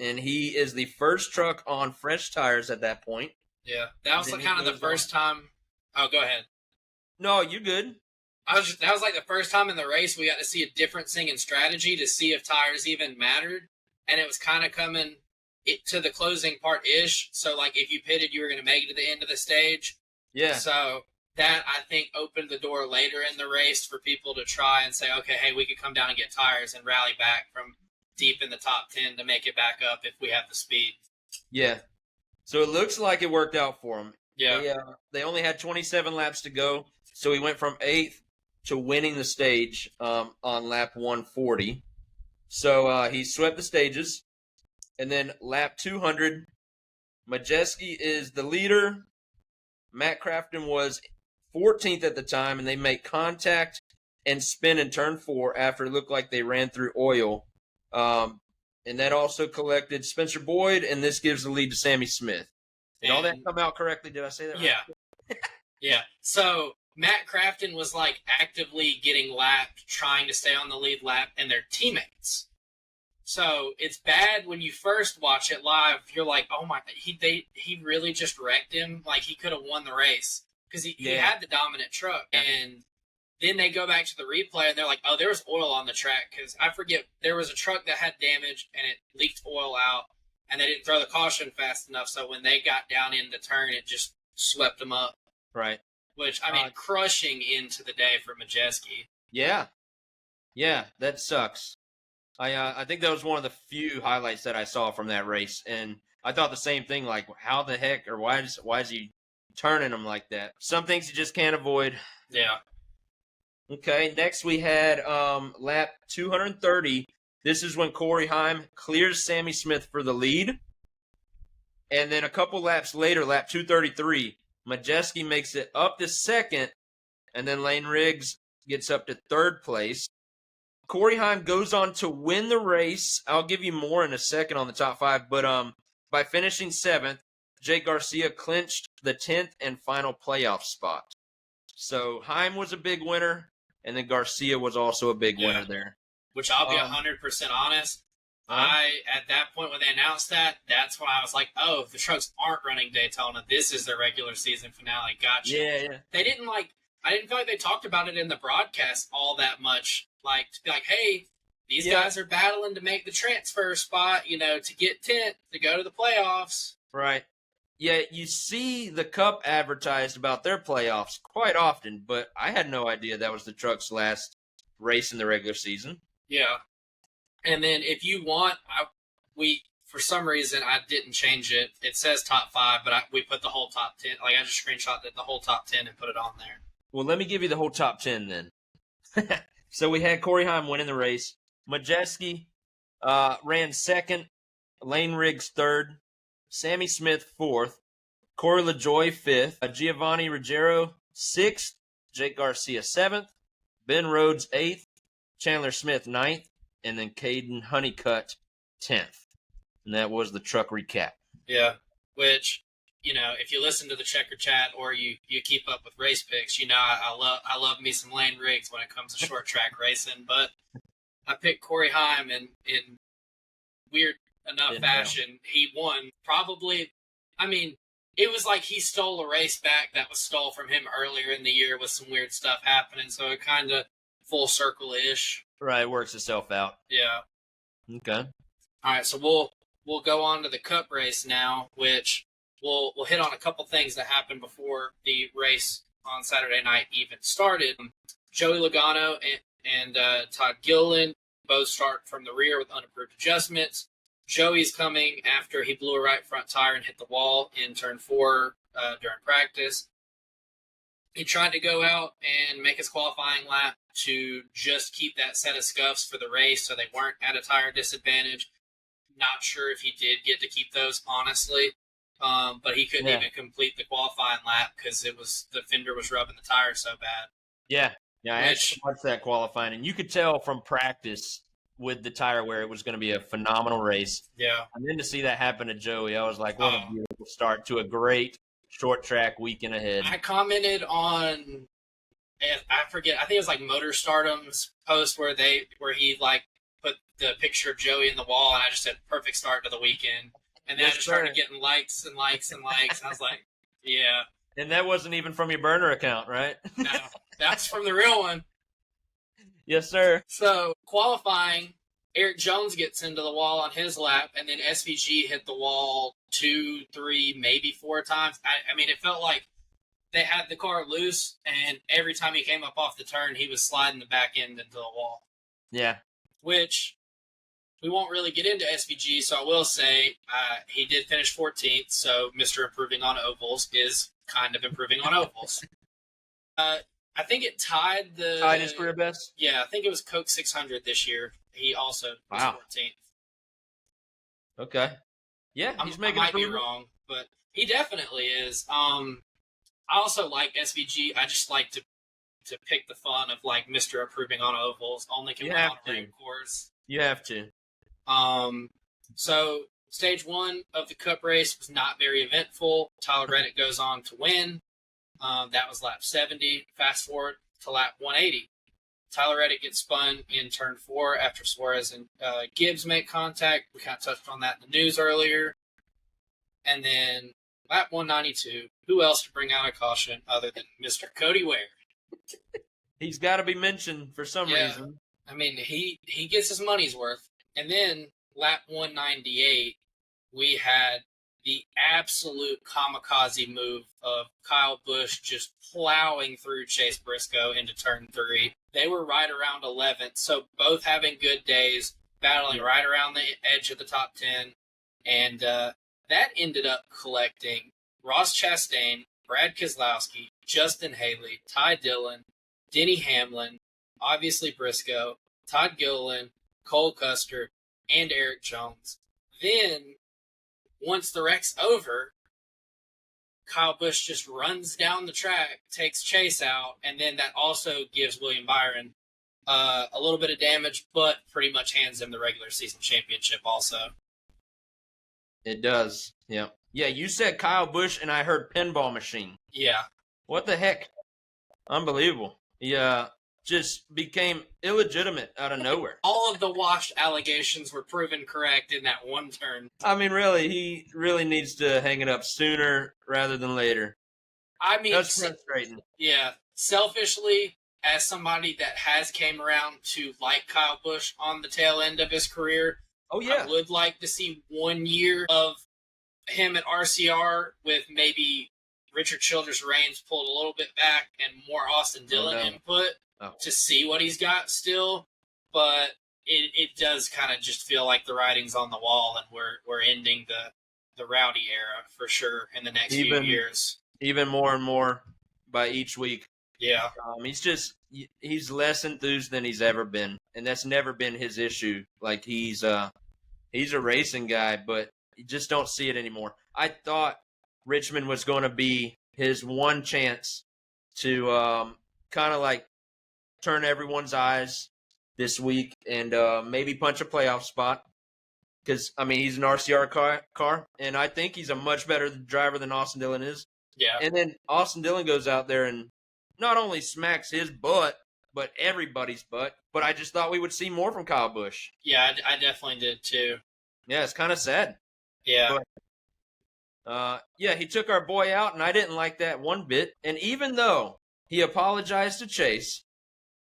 and he is the first truck on fresh tires at that point. Yeah, that was kind of the first time. Oh, go ahead. No, you good. That was like the first time in the race we got to see a difference in strategy to see if tires even mattered. And it was kind of coming to the closing part-ish. So, if you pitted, you were going to make it to the end of the stage. Yeah. So that, I think, opened the door later in the race for people to try and say, okay, hey, we could come down and get tires and rally back from deep in the top 10 to make it back up if we have the speed. Yeah. So it looks like it worked out for him. Yeah. They only had 27 laps to go. So he went from 8th to winning the stage on lap 140. So he swept the stages. And then lap 200, Majeski is the leader. Matt Crafton was 14th at the time, and they make contact and spin in turn 4 after it looked like they ran through oil. And that also collected Spencer Boyd, and this gives the lead to Sammy Smith. Did all that come out correctly? Did I say that right? Yeah. Yeah. So Matt Crafton was actively getting lapped, trying to stay on the lead lap, and their teammates. So it's bad when you first watch it live. You're like, oh my, he really just wrecked him. He could have won the race because he had the dominant truck. And then they go back to the replay and they're like, oh, there was oil on the track, because I forget, there was a truck that had damage and it leaked oil out, and they didn't throw the caution fast enough. So when they got down in the turn, it just swept them up. Right. Which, crushing into the day for Majeski. Yeah. Yeah, that sucks. I think that was one of the few highlights that I saw from that race. And I thought the same thing, how the heck, or why is he turning them like that? Some things you just can't avoid. Yeah. Okay, next we had lap 230. This is when Corey Heim clears Sammy Smith for the lead. And then a couple laps later, lap 233, Majeski makes it up to second, and then Lane Riggs gets up to third place. Corey Heim goes on to win the race. I'll give you more in a second on the top 5, but by finishing 7th, Jake Garcia clinched the 10th and final playoff spot. So Heim was a big winner, and then Garcia was also a big winner there. Which I'll be 100% honest. At that point when they announced that, that's when I was like, oh, the trucks aren't running Daytona. This is their regular season finale. Gotcha. Yeah. They didn't I didn't feel like they talked about it in the broadcast all that much. To be like, hey, these guys are battling to make the transfer spot, to get 10th, to go to the playoffs. Right. Yeah, you see the Cup advertised about their playoffs quite often, but I had no idea that was the truck's last race in the regular season. Yeah. And then if you want, for some reason, I didn't change it. It says top 5, but we put the whole top 10. Like, I just screenshotted the whole top 10 and put it on there. Well, let me give you the whole top 10 then. So we had Corey Heim winning the race. Majeski ran second. Lane Riggs third. Sammy Smith fourth. Corey LaJoy fifth. Giovanni Ruggiero sixth. Jake Garcia seventh. Ben Rhodes eighth. Chandler Smith ninth. And then Caden Honeycutt 10th. And that was the truck recap. Yeah, which, if you listen to the Checker Chat or you keep up with race picks, I love me some Lane Riggs when it comes to short track racing. But I picked Corey Heim in weird enough fashion. He won probably. I mean, it was like he stole a race back that was stole from him earlier in the year with some weird stuff happening. So it kind of full circle-ish. Right, works itself out. Yeah. Okay. All right, so we'll go on to the Cup race now, which we'll hit on a couple things that happened before the race on Saturday night even started. Joey Logano and Todd Gilliland both start from the rear with unapproved adjustments. Joey's coming after he blew a right front tire and hit the wall in turn 4 during practice. He tried to go out and make his qualifying lap to just keep that set of scuffs for the race so they weren't at a tire disadvantage. Not sure if he did get to keep those, honestly. But he couldn't even complete the qualifying lap because the fender was rubbing the tire so bad. Yeah, I actually watched that qualifying, and you could tell from practice with the tire wear it was going to be a phenomenal race. Yeah. And then to see that happen to Joey, I was like, what a beautiful start to a great short track weekend ahead. I commented on, I forget, I think it was like Motor Stardom's post where he like put the picture of Joey in the wall, and I just said perfect start to the weekend. And then I just started getting likes and likes and likes. And I was like, yeah. And that wasn't even from your burner account, right? No, that's from the real one. Yes, sir. So qualifying, Eric Jones gets into the wall on his lap, and then SVG hit the wall 2, 3, maybe 4 times. I mean, it felt like they had the car loose, and every time he came up off the turn, he was sliding the back end into the wall. Yeah. Which we won't really get into SVG, so I will say he did finish 14th, so Mr. Improving on Ovals is kind of improving on ovals. I think it tied his career best? Yeah, I think it was Coke 600 this year. He also was 14th. Okay. Yeah, I might be wrong, but he definitely is. I also like SVG. I just like to pick the fun of like Mr. Improving on Ovals. Only can win on a rain course. You have to. So stage 1 of the Cup race was not very eventful. Tyler Reddick goes on to win. That was lap 70. Fast forward to lap 180. Tyler Reddick gets spun in turn 4 after Suarez and Gibbs make contact. We kind of touched on that in the news earlier. And then lap 192, who else to bring out a caution other than Mr. Cody Ware? He's got to be mentioned for some reason. I mean, he gets his money's worth. And then lap 198, we had the absolute kamikaze move of Kyle Busch just plowing through Chase Briscoe into turn 3. They were right around 11th, so both having good days, battling right around the edge of the top 10. And that ended up collecting Ross Chastain, Brad Keselowski, Justin Haley, Ty Dillon, Denny Hamlin, obviously Briscoe, Todd Gilliland, Cole Custer, and Eric Jones. Then, once the wreck's over, Kyle Busch just runs down the track, takes Chase out, and then that also gives William Byron a little bit of damage, but pretty much hands him the regular season championship also. It does, yeah. Yeah, you said Kyle Busch, and I heard pinball machine. Yeah. What the heck? Unbelievable. Yeah. Just became illegitimate out of nowhere. All of the washed allegations were proven correct in that one turn. I mean, really, he really needs to hang it up sooner rather than later. I mean, that's frustrating. Yeah. Selfishly, as somebody that has came around to like Kyle Busch on the tail end of his career, I would like to see 1 year of him at RCR with maybe Richard Childress reins pulled a little bit back and more Austin Dillon input. To see what he's got still, but it does kind of just feel like the writing's on the wall, and we're ending the Rowdy era for sure in the next few years. Even more and more by each week. Yeah. He's less enthused than he's ever been, and that's never been his issue. Like he's a racing guy, but you just don't see it anymore. I thought Richmond was going to be his one chance to kind of like turn everyone's eyes this week and maybe punch a playoff spot. Because, I mean, he's an RCR car, and I think he's a much better driver than Austin Dillon is. Yeah. And then Austin Dillon goes out there and not only smacks his butt, but everybody's butt. But I just thought we would see more from Kyle Busch. Yeah, I definitely did too. Yeah, it's kind of sad. Yeah. But, yeah, he took our boy out, and I didn't like that one bit. And even though he apologized to Chase,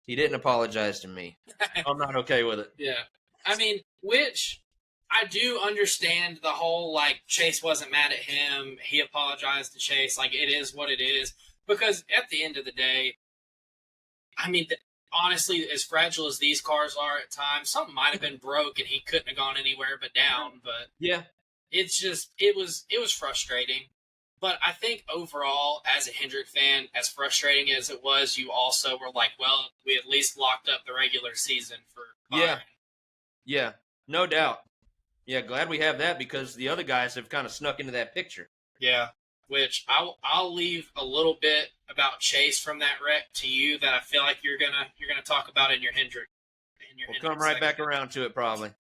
he didn't apologize to me. I'm not okay with it. Yeah. I mean, which I do understand the whole, like, Chase wasn't mad at him. He apologized to Chase. Like, it is what it is. Because at the end of the day, I mean, honestly, as fragile as these cars are at times, something might have been broke and he couldn't have gone anywhere but down. But yeah, it's just, it was frustrating. But I think overall, as a Hendrick fan, as frustrating as it was, you also were like, well, we at least locked up the regular season for Byron. Yeah, no doubt. Yeah, glad we have that because the other guys have kind of snuck into that picture. Yeah, which I'll leave a little bit about Chase from that wreck to you that I feel like you're gonna talk about in your Hendrick. We'll come right back around to it probably.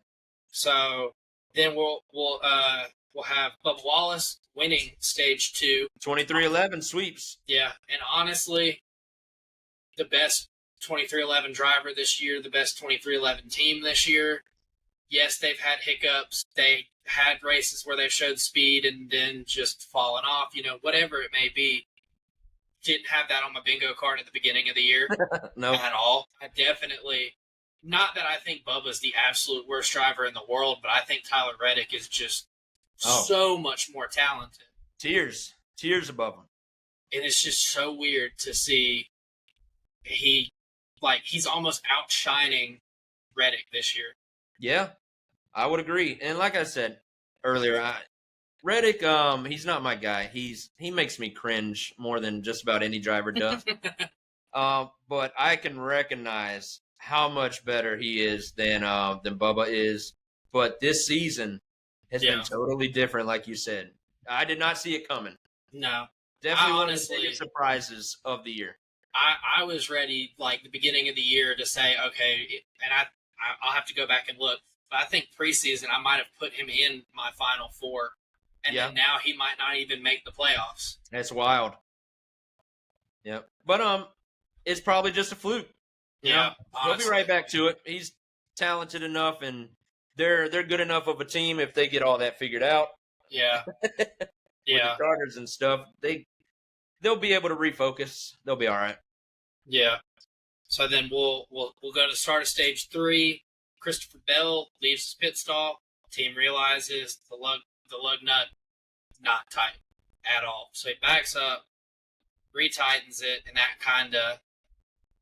So then we'll have Bubba Wallace winning stage 2. 2311 sweeps. Yeah, and honestly, the best 2311 driver this year, the best 2311 team this year. Yes, they've had hiccups. They had races where they showed speed and then just fallen off, whatever it may be. Didn't have that on my bingo card at the beginning of the year. No. At all. I definitely, not that I think Bubba's the absolute worst driver in the world, but I think Tyler Reddick is just so much more talented. Tears above him. And it's just so weird to see he's almost outshining Reddick this year. Yeah, I would agree. And like I said earlier, Reddick, he's not my guy. He makes me cringe more than just about any driver does. But I can recognize how much better he is than Bubba is. But this season has been totally different, like you said. I did not see it coming. No. Definitely one of the biggest surprises of the year. I was ready, like, the beginning of the year to say, okay, and I'll have to go back and look, but I think preseason I might have put him in my Final Four, and then now he might not even make the playoffs. That's wild. Yep. But it's probably just a fluke. Yeah. He'll be right back to it. He's talented enough, and they're good enough of a team if they get all that figured out. Yeah. With the starters and stuff, they'll be able to refocus. They'll be all right. Yeah. So then we'll go to the start of stage 3. Christopher Bell leaves his pit stall. Team realizes the lug nut not tight at all. So he backs up, retightens it, and that kind of,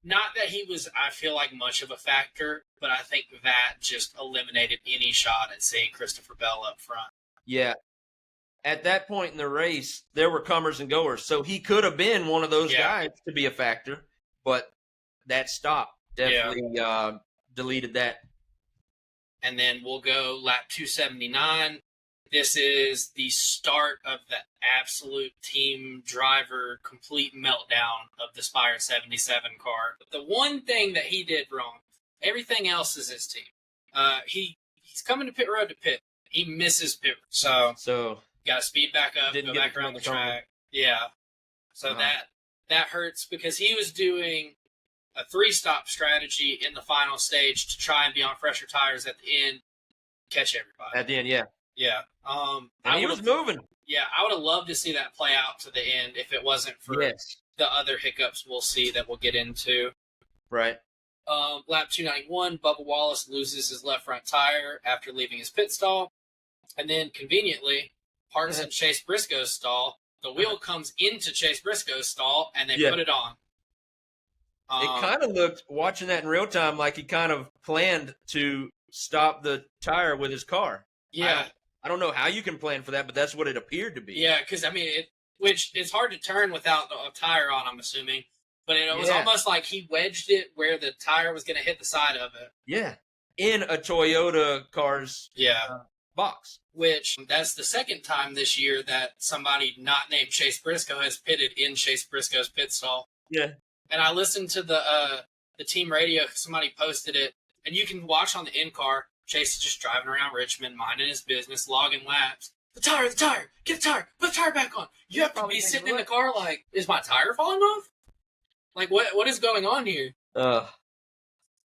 not that he was, I feel like, much of a factor, but I think that just eliminated any shot at seeing Christopher Bell up front. Yeah. At that point in the race, there were comers and goers, so he could have been one of those guys to be a factor, but that stop definitely deleted that. And then we'll go lap 279. This is the start of the absolute team driver complete meltdown of the Spire 77 car. The one thing that he did wrong, everything else is his team. He's coming to pit road to pit. He misses pit road. So got to speed back up, go back around the track. Yeah. So that hurts because he was doing a 3-stop strategy in the final stage to try and be on fresher tires at the end, catch everybody. At the end, yeah. Yeah. And he was moving. Yeah, I would have loved to see that play out to the end if it wasn't for the other hiccups we'll see that we'll get into. Right. Lap 291, Bubba Wallace loses his left front tire after leaving his pit stall. And then, conveniently, parks in Chase Briscoe's stall. The wheel comes into Chase Briscoe's stall, and they put it on. It kind of looked, watching that in real time, like he kind of planned to stop the tire with his car. Yeah. I don't know how you can plan for that, but that's what it appeared to be. Yeah, because, I mean, which it's hard to turn without a tire on, I'm assuming. But it was almost like he wedged it where the tire was going to hit the side of it. Yeah. In a Toyota car's box. Which, that's the second time this year that somebody not named Chase Briscoe has pitted in Chase Briscoe's pit stall. Yeah. And I listened to the team radio, somebody posted it, and you can watch on the in-car, Chase is just driving around Richmond, minding his business, logging laps. The tire, get the tire, put the tire back on. You have to be sitting in the car like, is my tire falling off? Like, what is going on here? So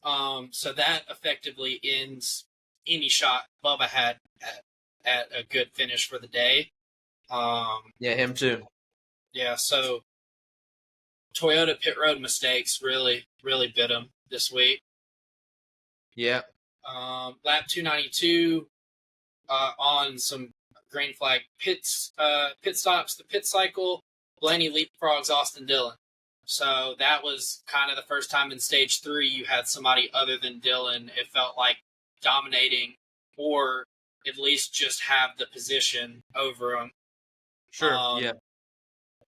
that effectively ends any shot Bubba had at a good finish for the day. Yeah, him too. Yeah, so Toyota pit road mistakes really bit him this week. Yeah. Lap 292 on some green flag pit stops, the pit cycle, Blaney leapfrogs Austin Dillon. So that was kind of the first time in stage 3 you had somebody other than Dillon, it felt like, dominating or at least just have the position over him. Sure, yeah.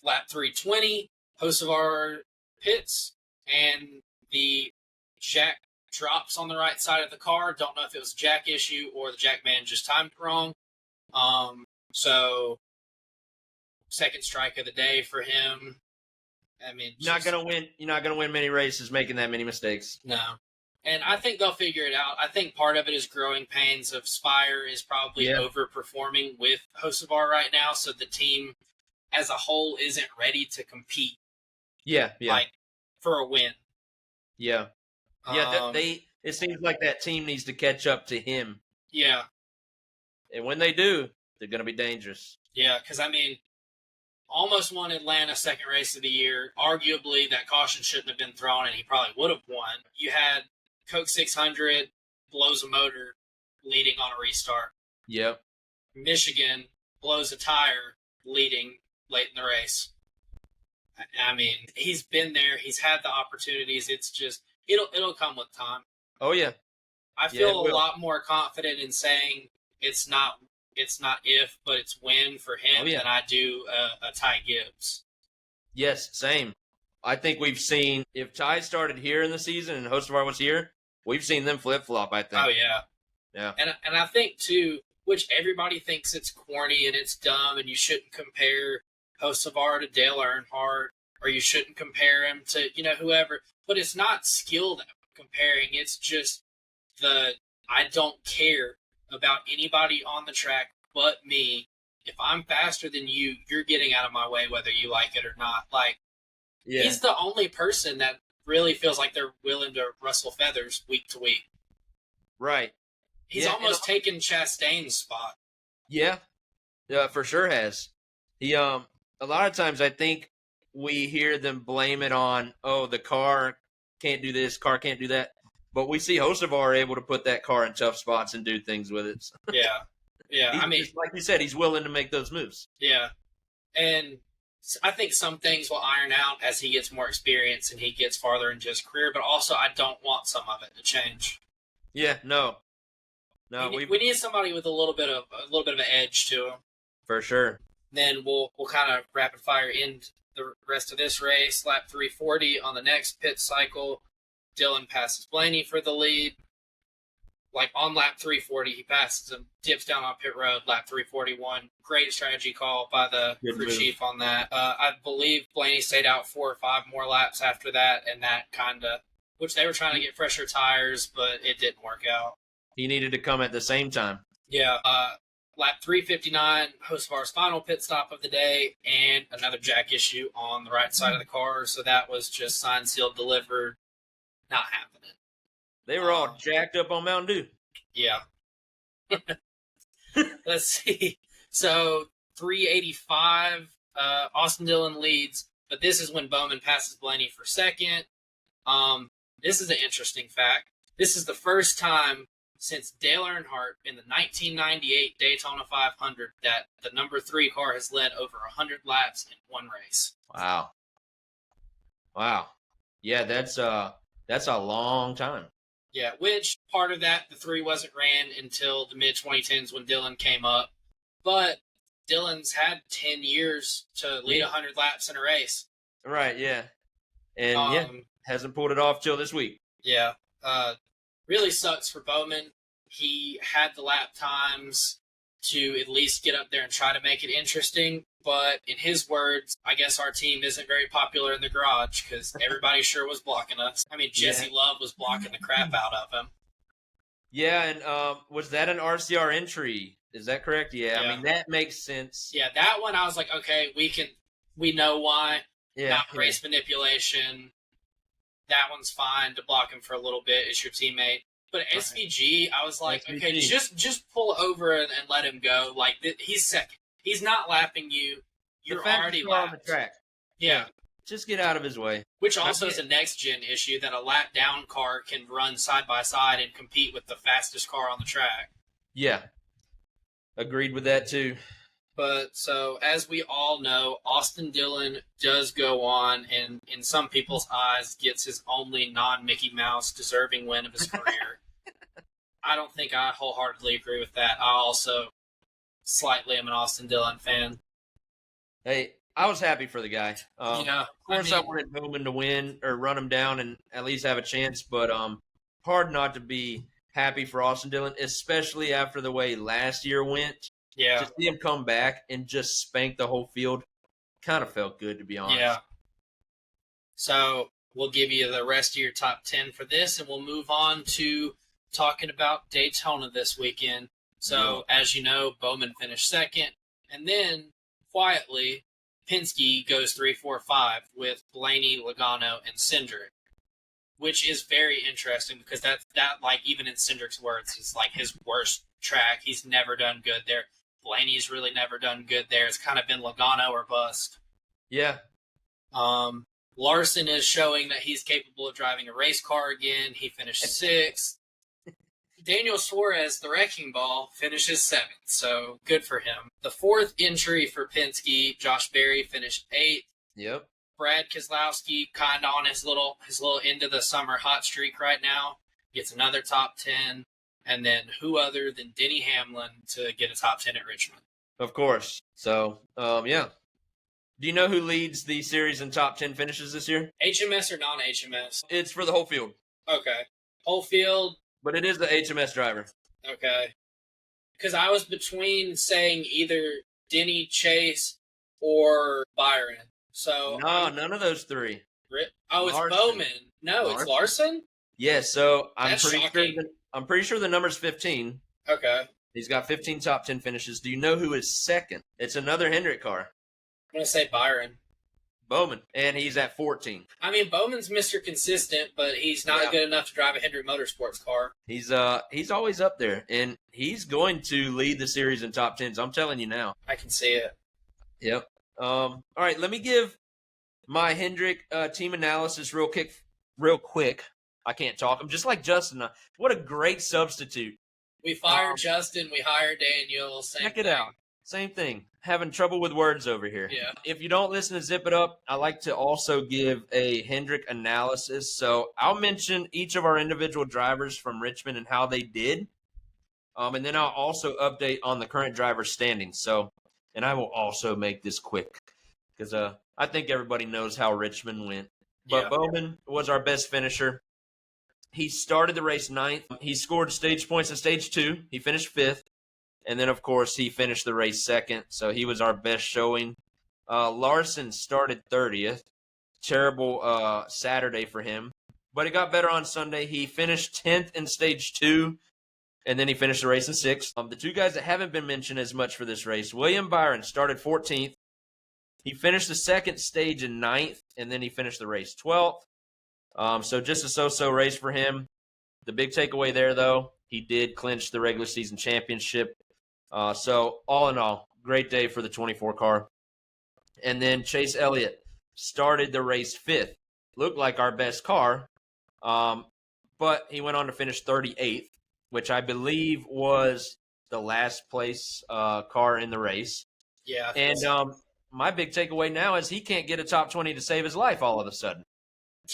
Lap 320, Hocevar pits, and the jack drops on the right side of the car. Don't know if it was a jack issue or the jack man just timed it wrong. So second strike of the day for him. I mean, you're not gonna win many races making that many mistakes. No. And I think they'll figure it out. I think part of it is growing pains of Spire is probably overperforming with Hocevar right now, so the team as a whole isn't ready to compete. Yeah. Like, for a win. Yeah. Yeah, it seems like that team needs to catch up to him. Yeah. And when they do, they're going to be dangerous. Yeah, because, I mean, almost won Atlanta second race of the year. Arguably, that caution shouldn't have been thrown, and he probably would have won. You had Coke 600, blows a motor, leading on a restart. Yep. Michigan blows a tire, leading late in the race. I mean, he's been there. He's had the opportunities. It's just, it'll come with time. Oh, yeah. I feel a lot more confident in saying it's not if, but it's when for him than I do a Ty Gibbs. Yes, same. I think we've seen, if Ty started here in the season and Hocevar was here, we've seen them flip-flop, I think. Oh, yeah. Yeah. And I think, too, which everybody thinks it's corny and it's dumb and you shouldn't compare Hocevar to Dale Earnhardt or you shouldn't compare him to, whoever. But it's not skill that I'm comparing. It's just I don't care about anybody on the track but me. If I'm faster than you, you're getting out of my way whether you like it or not. Like, he's the only person that really feels like they're willing to rustle feathers week to week. Right. He's almost taken Chastain's spot. Yeah. Yeah, for sure has. He a lot of times I think we hear them blame it on, the car can't do this, car can't do that. But we see Hocevar able to put that car in tough spots and do things with it. Yeah. Yeah, I mean, like you said, he's willing to make those moves. Yeah. And I think some things will iron out as he gets more experience and he gets farther into his career, but also I don't want some of it to change. Yeah, no. We need somebody with a little bit of an edge to him. For sure. Then we'll kind of rapid fire end the rest of this race. Lap 340 on the next pit cycle. Dillon passes Blaney for the lead. Like on lap 340, he passes him, dips down on pit road, lap 341. Great strategy call by the crew chief on that. I believe Blaney stayed out 4 or 5 more laps after that, and that kind of, which they were trying to get fresher tires, but it didn't work out. He needed to come at the same time. Yeah. Lap 359, Hocevar's final pit stop of the day, and another jack issue on the right side of the car. So that was just signed, sealed, delivered. Not happening. They were all jacked up on Mountain Dew. Yeah. Let's see. So 385, Austin Dillon leads, but this is when Bowman passes Blaney for second. This is an interesting fact. This is the first time since Dale Earnhardt in the 1998 Daytona 500 that the number 3 car has led over 100 laps in one race. Wow. Yeah, that's a long time. Yeah, which part of that, the 3 wasn't ran until the mid-2010s when Dillon came up. But Dillon's had 10 years to lead 100 laps in a race. Right, yeah. And, hasn't pulled it off till this week. Yeah. Really sucks for Bowman. He had the lap times to at least get up there and try to make it interesting. But in his words, I guess our team isn't very popular in the garage because everybody sure was blocking us. I mean, Jesse Love was blocking the crap out of him. Yeah, and was that an RCR entry? Is that correct? Yeah, I mean, that makes sense. Yeah, that one I was like, okay, we know why. Yeah. Not race manipulation. That one's fine to block him for a little bit. It's your teammate. But SVG, I was like, okay, just pull over and let him go. Like, he's second. He's not lapping you. You're already lapped. On the track. Yeah. Just get out of his way. Which also is a next-gen issue that a lap-down car can run side by side and compete with the fastest car on the track. Yeah. Agreed with that, too. But so, as we all know, Austin Dillon does go on and, in some people's eyes, gets his only non-Mickey Mouse deserving win of his career. I don't think I wholeheartedly agree with that. I also slightly am an Austin Dillon fan. Hey, I was happy for the guy. Of course, I wanted Bowman to win or run him down and at least have a chance, but hard not to be happy for Austin Dillon, especially after the way last year went. Yeah. To see him come back and just spank the whole field kind of felt good, to be honest. Yeah. So we'll give you the rest of your top 10 for this, and we'll move on to talking about Daytona this weekend. So, as you know, Bowman finished second, and then, quietly, Penske goes 3-4-5 with Blaney, Logano, and Hendrick, which is very interesting because that like, even in Hendrick's words, is like his worst track. He's never done good there. Blaney's really never done good there. It's kind of been Logano or bust. Yeah. Larson is showing that he's capable of driving a race car again. He finished 6th. Daniel Suarez, the wrecking ball, finishes 7th, so good for him. The 4th entry for Penske, Josh Berry finished 8th. Yep. Brad Keselowski, kind of on his little end of the summer hot streak right now, gets another top 10. And then who other than Denny Hamlin to get a top 10 at Richmond? Of course. So, yeah. Do you know who leads the series in top 10 finishes this year? HMS or non-HMS? It's for the whole field. Okay. Whole field. But it is the HMS driver. Okay. Because I was between saying either Denny, Chase, or Byron. So no, none of those 3. Oh, it's Bowman. No, Larson. It's Larson? Yeah, so I'm pretty sure the number's 15. Okay. He's got 15 top 10 finishes. Do you know who is second? It's another Hendrick car. I'm going to say Byron. Bowman. And he's at 14. I mean, Bowman's Mr. Consistent, but he's not good enough to drive a Hendrick Motorsports car. He's always up there, and he's going to lead the series in top 10s. I'm telling you now. I can see it. Yep. All right, let me give my Hendrick team analysis real quick. I can't talk. I'm just like Justin. What a great substitute. We fired Justin. We hired Daniel. Check it out. Same thing. Having trouble with words over here. Yeah. If you don't listen to Zip It Up, I like to also give a Hendrick analysis. So I'll mention each of our individual drivers from Richmond and how they did. And then I'll also update on the current driver standings. So, and I will also make this quick because I think everybody knows how Richmond went. But Bowman was our best finisher. He started the race 9th. He scored stage points in stage 2. He finished 5th. And then, of course, he finished the race 2nd. So he was our best showing. Larson started 30th. Terrible Saturday for him. But it got better on Sunday. He finished 10th in stage 2. And then he finished the race in 6th. The 2 guys that haven't been mentioned as much for this race, William Byron started 14th. He finished the 2nd stage in 9th. And then he finished the race 12th. So just a so-so race for him. The big takeaway there, though, he did clinch the regular season championship. So all in all, great day for the 24 car. And then Chase Elliott started the race 5th. Looked like our best car, but he went on to finish 38th, which I believe was the last place car in the race. Yeah. And my big takeaway now is he can't get a top 20 to save his life all of a sudden.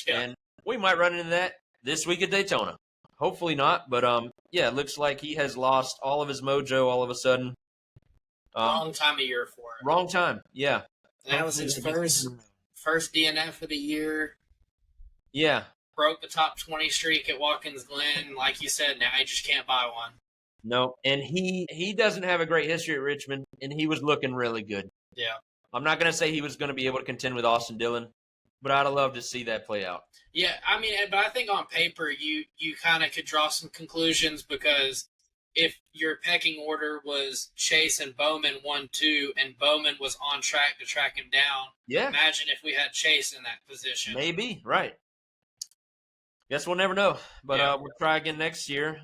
Yeah. And we might run into that this week at Daytona. Hopefully not, but yeah, it looks like he has lost all of his mojo all of a sudden. Wrong time of year for it. Wrong time, yeah. That was his first DNF of the year. Yeah. Broke the top 20 streak at Watkins Glen. Like you said, now he just can't buy one. No, and he doesn't have a great history at Richmond, and he was looking really good. Yeah. I'm not going to say he was going to be able to contend with Austin Dillon, but I'd have loved to see that play out. Yeah, I mean, but I think on paper you kind of could draw some conclusions, because if your pecking order was Chase and Bowman 1-2, and Bowman was on track to track him down, yeah. Imagine if we had Chase in that position. Maybe, right. Guess we'll never know, but we'll try again next year.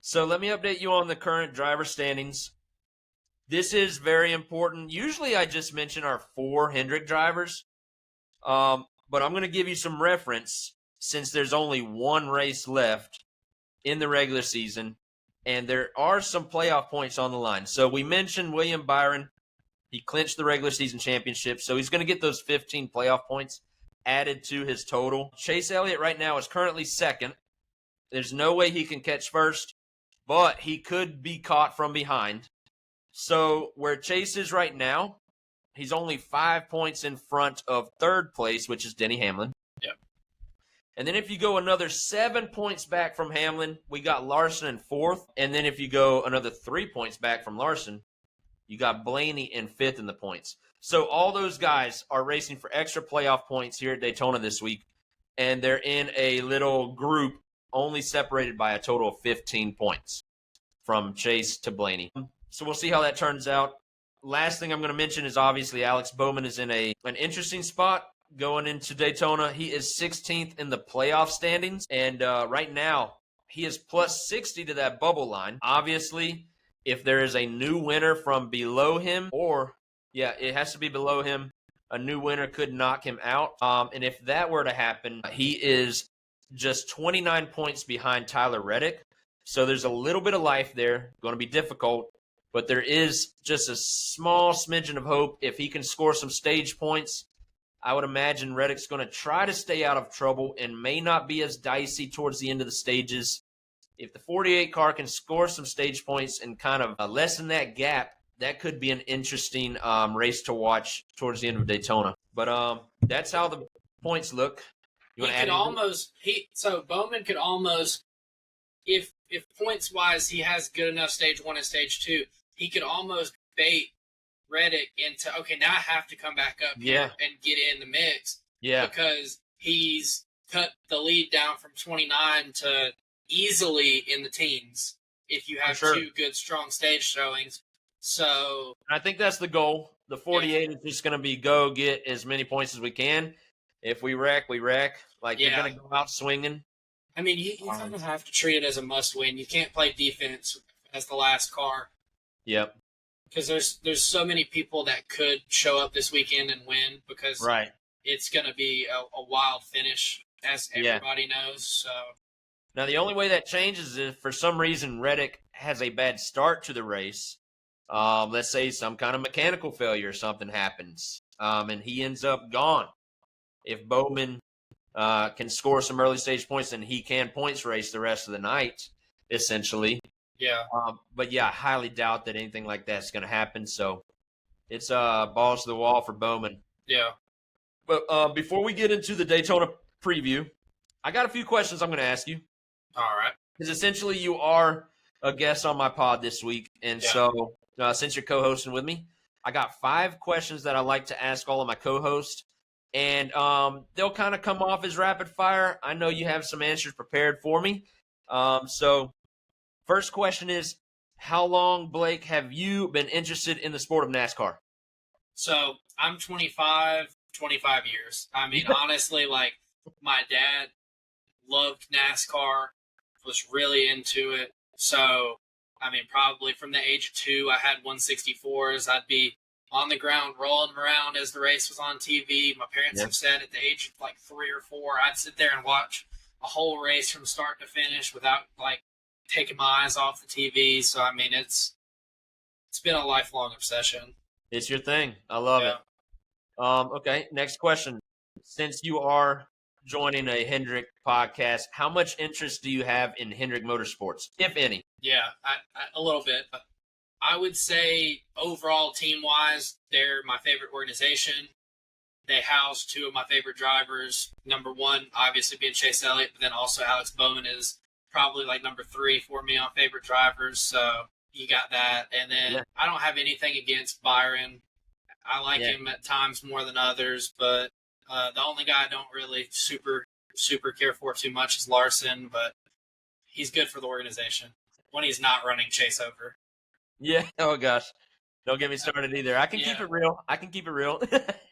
So let me update you on the current driver standings. This is very important. Usually I just mention our 4 Hendrick drivers, but I'm going to give you some reference since there's only one race left in the regular season, and there are some playoff points on the line. So we mentioned William Byron. He clinched the regular season championship, so he's going to get those 15 playoff points added to his total. Chase Elliott right now is currently second. There's no way he can catch first, but he could be caught from behind. So where Chase is right now, he's only 5 points in front of third place, which is Denny Hamlin. Yep. And then if you go another 7 points back from Hamlin, we got Larson in fourth. And then if you go another 3 points back from Larson, you got Blaney in fifth in the points. So all those guys are racing for extra playoff points here at Daytona this week, and they're in a little group only separated by a total of 15 points from Chase to Blaney. So we'll see how that turns out. Last thing I'm going to mention is obviously Alex Bowman is in an interesting spot going into Daytona. He is 16th in the playoff standings, and right now he is plus 60 to that bubble line. Obviously, if there is a new winner from below him, it has to be below him, a new winner could knock him out. And if that were to happen, he is just 29 points behind Tyler Reddick. So there's a little bit of life there. Going to be difficult, but there is just a small smidgen of hope. If he can score some stage points, I would imagine Reddick's going to try to stay out of trouble and may not be as dicey towards the end of the stages. If the 48 car can score some stage points and kind of lessen that gap, that could be an interesting race to watch towards the end of Daytona. But that's how the points look. You want to add anything? So Bowman could almost, if points wise he has good enough stage 1 and stage 2, he could almost bait Reddick into, okay, now I have to come back up here and get in the mix. Yeah. Because he's cut the lead down from 29 to easily in the teens if you have 2 good strong stage showings. So I think that's the goal. The 48 is just going to be go get as many points as we can. If we wreck, we wreck. Like, you're going to go out swinging. I mean, you kind of have to treat it as a must-win. You can't play defense as the last car. Yep. Because there's so many people that could show up this weekend and win, because it's going to be a wild finish, as everybody knows. So now the only way that changes is if for some reason Reddick has a bad start to the race. Let's say some kind of mechanical failure or something happens, and he ends up gone. If Bowman can score some early stage points, then he can points race the rest of the night, essentially. Yeah. But I highly doubt that anything like that's going to happen. So it's balls to the wall for Bowman. Yeah. But before we get into the Daytona preview, I got a few questions I'm going to ask you. All right. Because essentially you are a guest on my pod this week, and so since you're co-hosting with me, I got 5 questions that I like to ask all of my co-hosts, and they'll kind of come off as rapid fire. I know you have some answers prepared for me. So first question is, how long, Blake, have you been interested in the sport of NASCAR? So I'm 25 years. I mean, honestly, like, my dad loved NASCAR, was really into it. So, I mean, probably from the age of 2, I had 164s. I'd be on the ground rolling around as the race was on TV. My parents have said at the age of like 3 or 4, I'd sit there and watch a whole race from start to finish without like taking my eyes off the TV. So, I mean, it's been a lifelong obsession. It's your thing. I love it. Okay, next question. Since you are joining a Hendrick podcast. How much interest do you have in Hendrick Motorsports, if any? Yeah, a little bit. I would say overall, team-wise, they're my favorite organization. They house two of my favorite drivers. Number one, obviously, being Chase Elliott, but then also Alex Bowman is probably like number 3 for me on favorite drivers. So you got that. And then I don't have anything against Byron. I like him at times more than others, but the only guy I don't really super care for too much is Larson, but he's good for the organization when he's not running Chase over. Yeah. Oh, gosh. Don't get me started either. I can keep it real.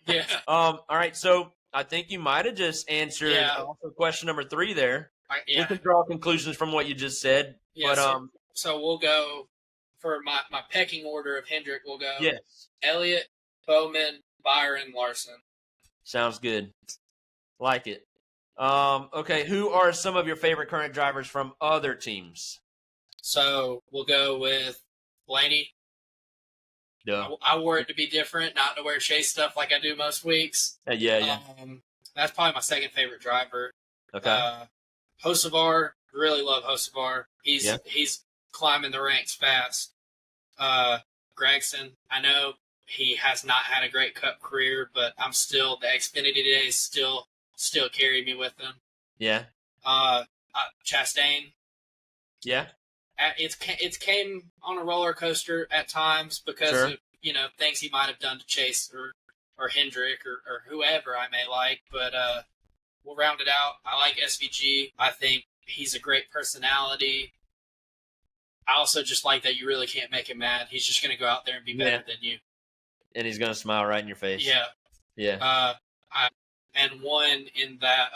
Yeah. All right. So I think you might have just answered also question number 3 there. We can draw conclusions from what you just said. Yeah, but so we'll go for my pecking order of Hendrick. We'll go Elliott, Bowman, Byron, Larson. Sounds good. Like it. Okay. Who are some of your favorite current drivers from other teams? So we'll go with Blaney. I wore it to be different, not to wear Chase stuff like I do most weeks. That's probably my second favorite driver. Okay. Hocevar, really love Hocevar. He's climbing the ranks fast. Gregson, I know he has not had a great Cup career, but I'm still, the Xfinity days still carry me with him. Yeah. Chastain. Yeah. It's came on a roller coaster at times because of things he might have done to Chase or Hendrick or whoever I may like, but we'll round it out. I like SVG. I think he's a great personality. I also just like that you really can't make him mad. He's just going to go out there and be better than you, and he's going to smile right in your face. Yeah. And won in that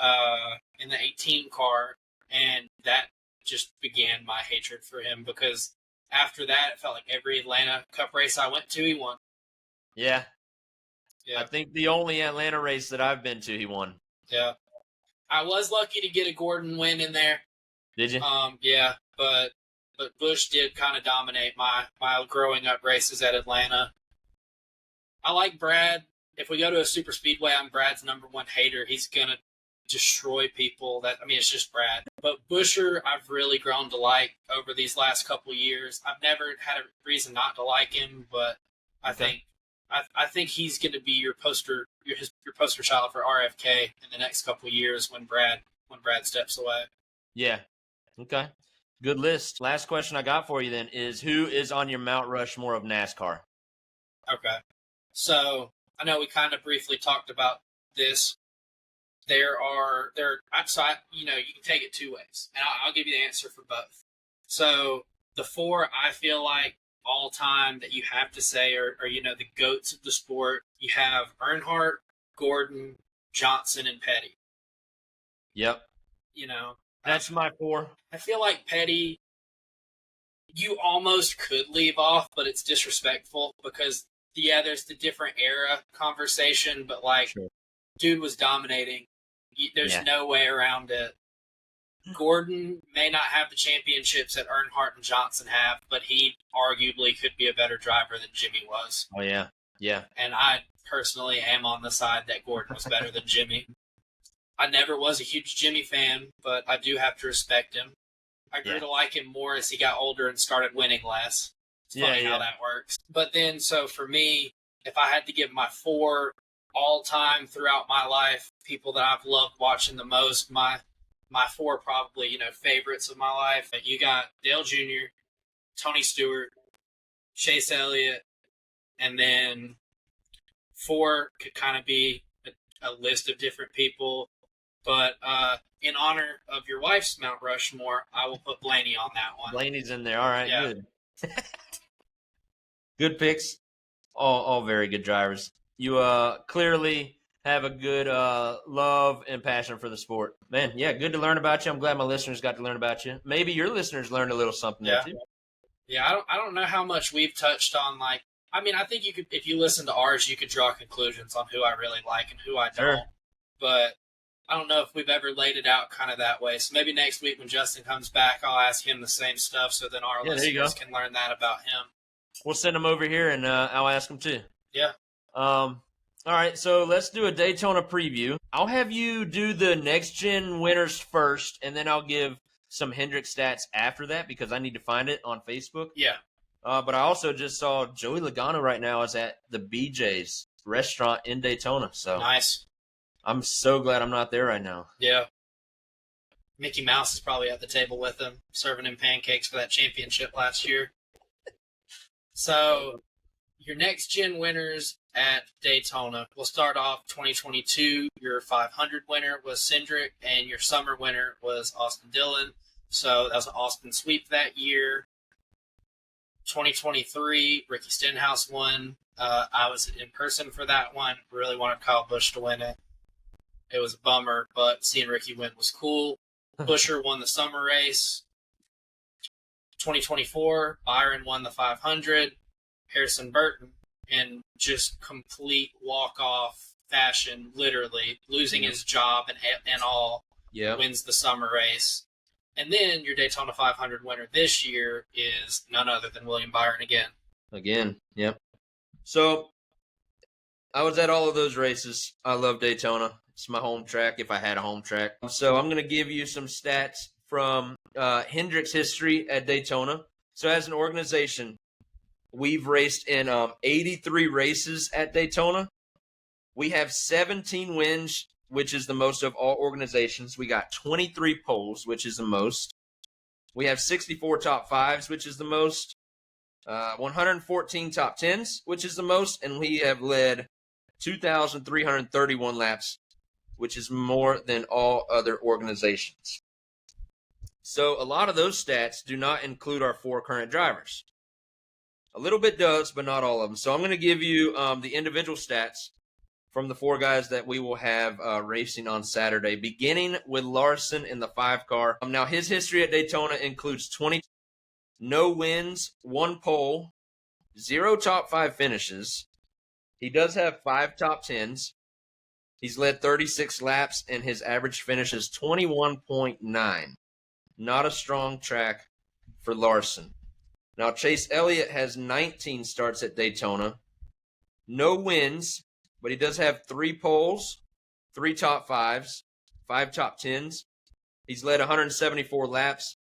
in the 18 car, and that just began my hatred for him because after that, it felt like every Atlanta Cup race I went to, he won. Yeah. I think the only Atlanta race that I've been to, he won. Yeah. I was lucky to get a Gordon win in there. Did you? Yeah, but Busch did kind of dominate my growing up races at Atlanta. I like Brad. If we go to a super speedway, I'm Brad's number one hater. He's going to destroy people. It's just Brad. But Buescher, I've really grown to like over these last couple years. I've never had a reason not to like him, but I think he's going to be your poster child for RFK in the next couple years when Brad steps away. Yeah. Okay. Good list. Last question I got for you then is who is on your Mount Rushmore of NASCAR? Okay. So I know we kind of briefly talked about this. You can take it 2 ways, and I'll give you the answer for both. So the 4 I feel like all time that you have to say are the GOATs of the sport. You have Earnhardt, Gordon, Johnson, and Petty. Yep. That's my 4. I feel like Petty, you almost could leave off, but it's disrespectful because there's the different era conversation, but dude was dominating. There's no way around it. Gordon may not have the championships that Earnhardt and Johnson have, but he arguably could be a better driver than Jimmy was. Oh, yeah. Yeah. And I personally am on the side that Gordon was better than Jimmy. I never was a huge Jimmy fan, but I do have to respect him. I grew to like him more as he got older and started winning less. It's funny how that works. But then, so for me, if I had to give my 4 all-time throughout my life, people that I've loved watching the most, my 4 probably, favorites of my life. You got Dale Jr., Tony Stewart, Chase Elliott, and then 4 could kind of be a list of different people. But in honor of your wife's Mount Rushmore, I will put Blaney on that one. Blaney's in there. All right, good. Good picks. All very good drivers. You clearly have a good love and passion for the sport. Man, good to learn about you. I'm glad my listeners got to learn about you. Maybe your listeners learned a little something there too. Yeah, I don't know how much we've touched on I think you could, if you listen to ours, you could draw conclusions on who I really like and who I don't. Sure. But I don't know if we've ever laid it out kind of that way. So maybe next week when Justin comes back, I'll ask him the same stuff so then our listeners can learn that about him. We'll send him over here and I'll ask him too. Yeah. All right, so let's do a Daytona preview. I'll have you do the next-gen winners first, and then I'll give some Hendrick stats after that because I need to find it on Facebook. Yeah. But I also just saw Joey Logano right now is at the BJ's restaurant in Daytona. So Nice. I'm so glad I'm not there right now. Yeah. Mickey Mouse is probably at the table with him, serving him pancakes for that championship last year. So, your next gen winners at Daytona. We'll start off 2022. Your 500 winner was Hendrick, and your summer winner was Austin Dillon. So, that was an Austin sweep that year. 2023, Ricky Stenhouse won. I was in person for that one. Really wanted Kyle Busch to win it. It was a bummer, but seeing Ricky win was cool. Busher won the summer race. 2024, Byron won the 500. Harrison Burton, in just complete walk-off fashion, literally losing his job and all, wins the summer race. And then your Daytona 500 winner this year is none other than William Byron again. Again, yep. So I was at all of those races. I love Daytona. It's my home track if I had a home track. So I'm going to give you some stats from Hendrick's history at Daytona. So as an organization, we've raced in 83 races at Daytona. We have 17 wins, which is the most of all organizations. We got 23 poles, which is the most. We have 64 top fives, which is the most. 114 top tens, which is the most. And we have led 2,331 laps, which is more than all other organizations. So a lot of those stats do not include our 4 current drivers. A little bit does, but not all of them. So I'm going to give you the individual stats from the 4 guys that we will have racing on Saturday, beginning with Larson in the 5-car. Now, his history at Daytona includes 20 no wins, 1 pole, 0 top 5 finishes. He does have 5 top 10s. He's led 36 laps, and his average finish is 21.9. Not a strong track for Larson. Now, Chase Elliott has 19 starts at Daytona. No wins, but he does have 3 poles, 3 top 5s, 5 top 10s. He's led 174 laps,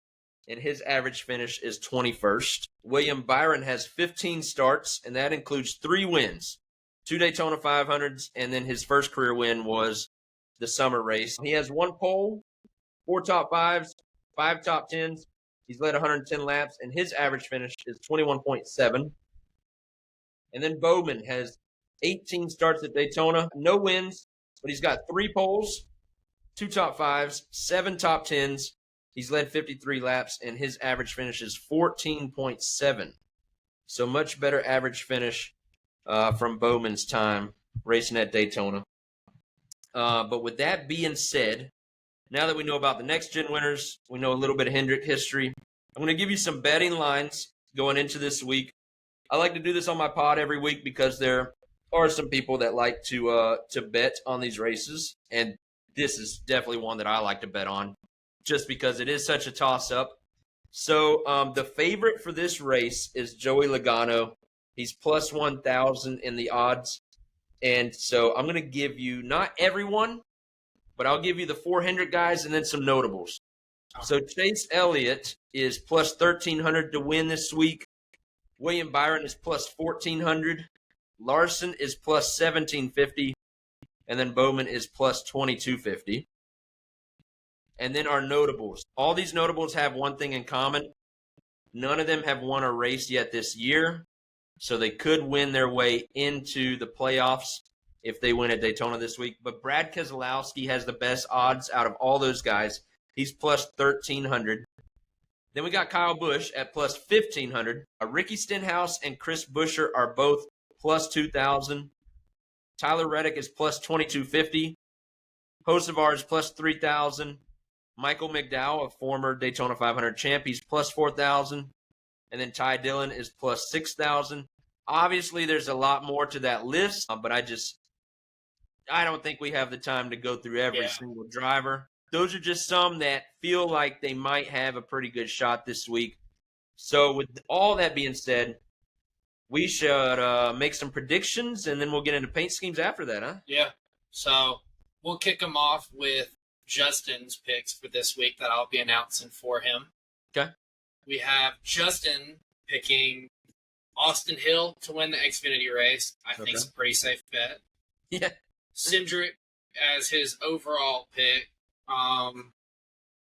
and his average finish is 21st. William Byron has 15 starts, and that includes 3 wins, 2 Daytona 500s, and then his first career win was the summer race. He has 1 pole, 4 top 5s, 5 top 10s. He's led 110 laps, and his average finish is 21.7. And then Bowman has 18 starts at Daytona, no wins, but he's got 3 poles, 2 top 5s, 7 top 10s. He's led 53 laps, and his average finish is 14.7. So much better average finish from Bowman's time racing at Daytona. But with that being said, now that we know about the next-gen winners, we know a little bit of Hendrick history, I'm going to give you some betting lines going into this week. I like to do this on my pod every week because there are some people that like to bet on these races, and this is definitely one that I like to bet on just because it is such a toss-up. So the favorite for this race is Joey Logano. He's plus 1,000 in the odds, and so I'm going to give you not everyone, but I'll give you the 4 Hendrick guys and then some notables. So Chase Elliott is plus 1,300 to win this week. William Byron is plus 1,400. Larson is plus 1,750. And then Bowman is plus 2,250. And then our notables. All these notables have one thing in common. None of them have won a race yet this year. So they could win their way into the playoffs if they win at Daytona this week. But Brad Keselowski has the best odds out of all those guys. He's plus 1,300. Then we got Kyle Busch at plus 1,500. Ricky Stenhouse and Chris Buescher are both plus 2,000. Tyler Reddick is plus 2,250. Hocevar is plus 3,000. Michael McDowell, a former Daytona 500 champ, he's plus 4,000. And then Ty Dillon is plus 6,000. Obviously, there's a lot more to that list, but I don't think we have the time to go through every single driver. Those are just some that feel like they might have a pretty good shot this week. So with all that being said, we should make some predictions, and then we'll get into paint schemes after that, huh? Yeah. So we'll kick them off with Justin's picks for this week that I'll be announcing for him. Okay. We have Justin picking Austin Hill to win the Xfinity race. I think it's a pretty safe bet. Yeah. Hendrick as his overall pick.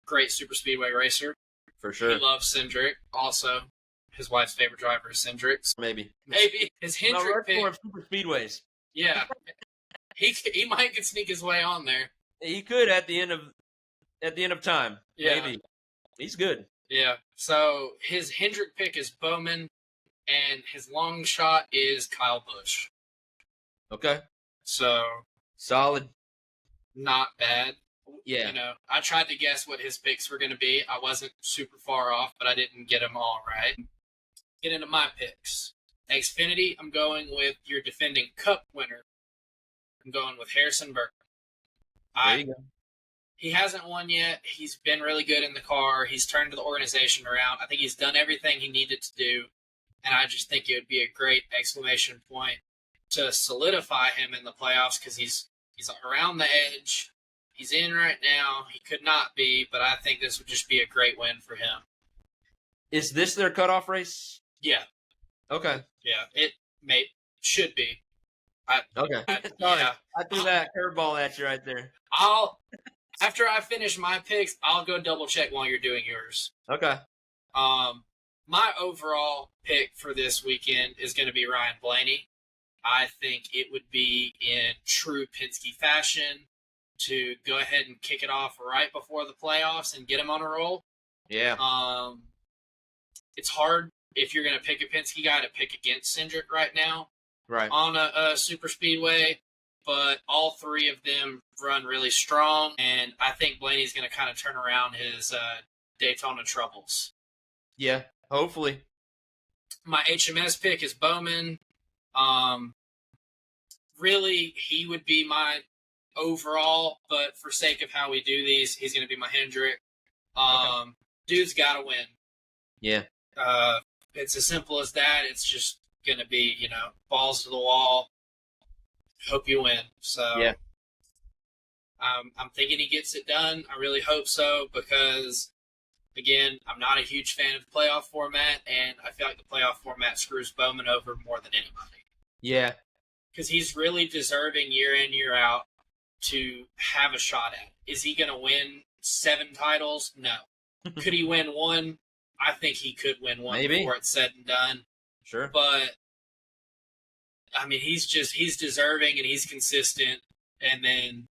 Great super speedway racer. For sure. He loves Hendrick. Also, his wife's favorite driver is Hendrick. Maybe. His Hendrick pick. Super speedways. Yeah. he might could sneak his way on there. He could at the end of time. Yeah. Maybe. He's good. Yeah. So his Hendrick pick is Bowman, and his long shot is Kyle Busch. Okay. So solid. Not bad. Yeah. I tried to guess what his picks were going to be. I wasn't super far off, but I didn't get them all right. Get into my picks. Xfinity, I'm going with your defending Cup winner. I'm going with Harrison Burton. There you go. He hasn't won yet. He's been really good in the car. He's turned the organization around. I think he's done everything he needed to do. And I just think it would be a great exclamation point to solidify him in the playoffs because he's around the edge. He's in right now. He could not be, but I think this would just be a great win for him. Is this their cutoff race? Yeah. Okay. Yeah, it should be. Sorry. Yeah. I threw that curveball at you right there. After I finish my picks, I'll go double check while you're doing yours. Okay. My overall pick for this weekend is going to be Ryan Blaney. I think it would be in true Penske fashion to go ahead and kick it off right before the playoffs and get him on a roll. Yeah. It's hard if you're going to pick a Penske guy to pick against Hendrick right now. Right. On a super speedway, but all three of them run really strong, and I think Blaney's going to kind of turn around his Daytona troubles. Yeah, hopefully. My HMS pick is Bowman. Really, he would be my overall, but for sake of how we do these, he's going to be my Hendrick. Okay. Dude's got to win. Yeah. It's as simple as that. It's just going to be, balls to the wall. Hope you win. So yeah. I'm thinking he gets it done. I really hope so because, again, I'm not a huge fan of the playoff format, and I feel like the playoff format screws Bowman over more than anybody. Yeah. Because he's really deserving year in, year out to have a shot at it. Is he going to win 7 titles? No. Could he win 1? I think he could win 1 Maybe. Before it's said and done. Sure. But, I mean, he's deserving and he's consistent. And then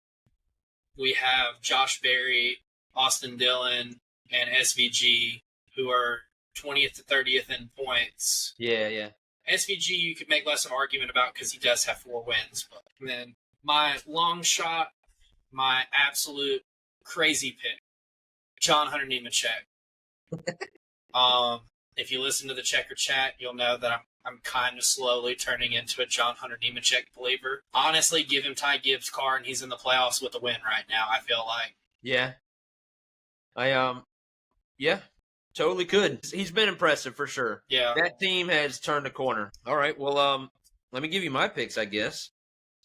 we have Josh Berry, Austin Dillon, and SVG, who are 20th to 30th in points. Yeah. SVG you could make less of an argument about because he does have 4 wins. But then my long shot, my absolute crazy pick, John Hunter Nemechek. If you listen to the Checker chat, you'll know that I'm kind of slowly turning into a John Hunter Nemechek believer. Honestly, give him Ty Gibbs' car and he's in the playoffs with a win right now, I feel like. Yeah. Yeah, totally could. He's been impressive for sure. Yeah. That team has turned a corner. All right, well, let me give you my picks, I guess.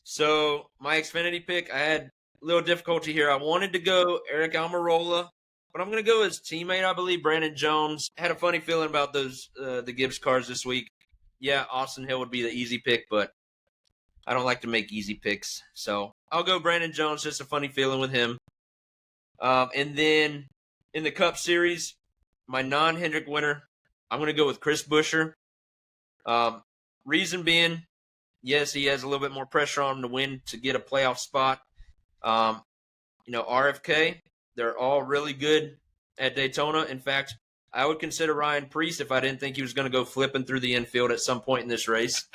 So, my Xfinity pick, I had a little difficulty here. I wanted to go Eric Almirola, but I'm going to go his teammate, I believe, Brandon Jones. Had a funny feeling about those the Gibbs cars this week. Yeah, Austin Hill would be the easy pick, but I don't like to make easy picks. So, I'll go Brandon Jones, just a funny feeling with him. And then in the Cup Series, my non-Hendrick winner, I'm going to go with Chris Buescher. Reason being, yes, he has a little bit more pressure on him to win to get a playoff spot. RFK, they're all really good at Daytona. In fact, I would consider Ryan Preece if I didn't think he was going to go flipping through the infield at some point in this race.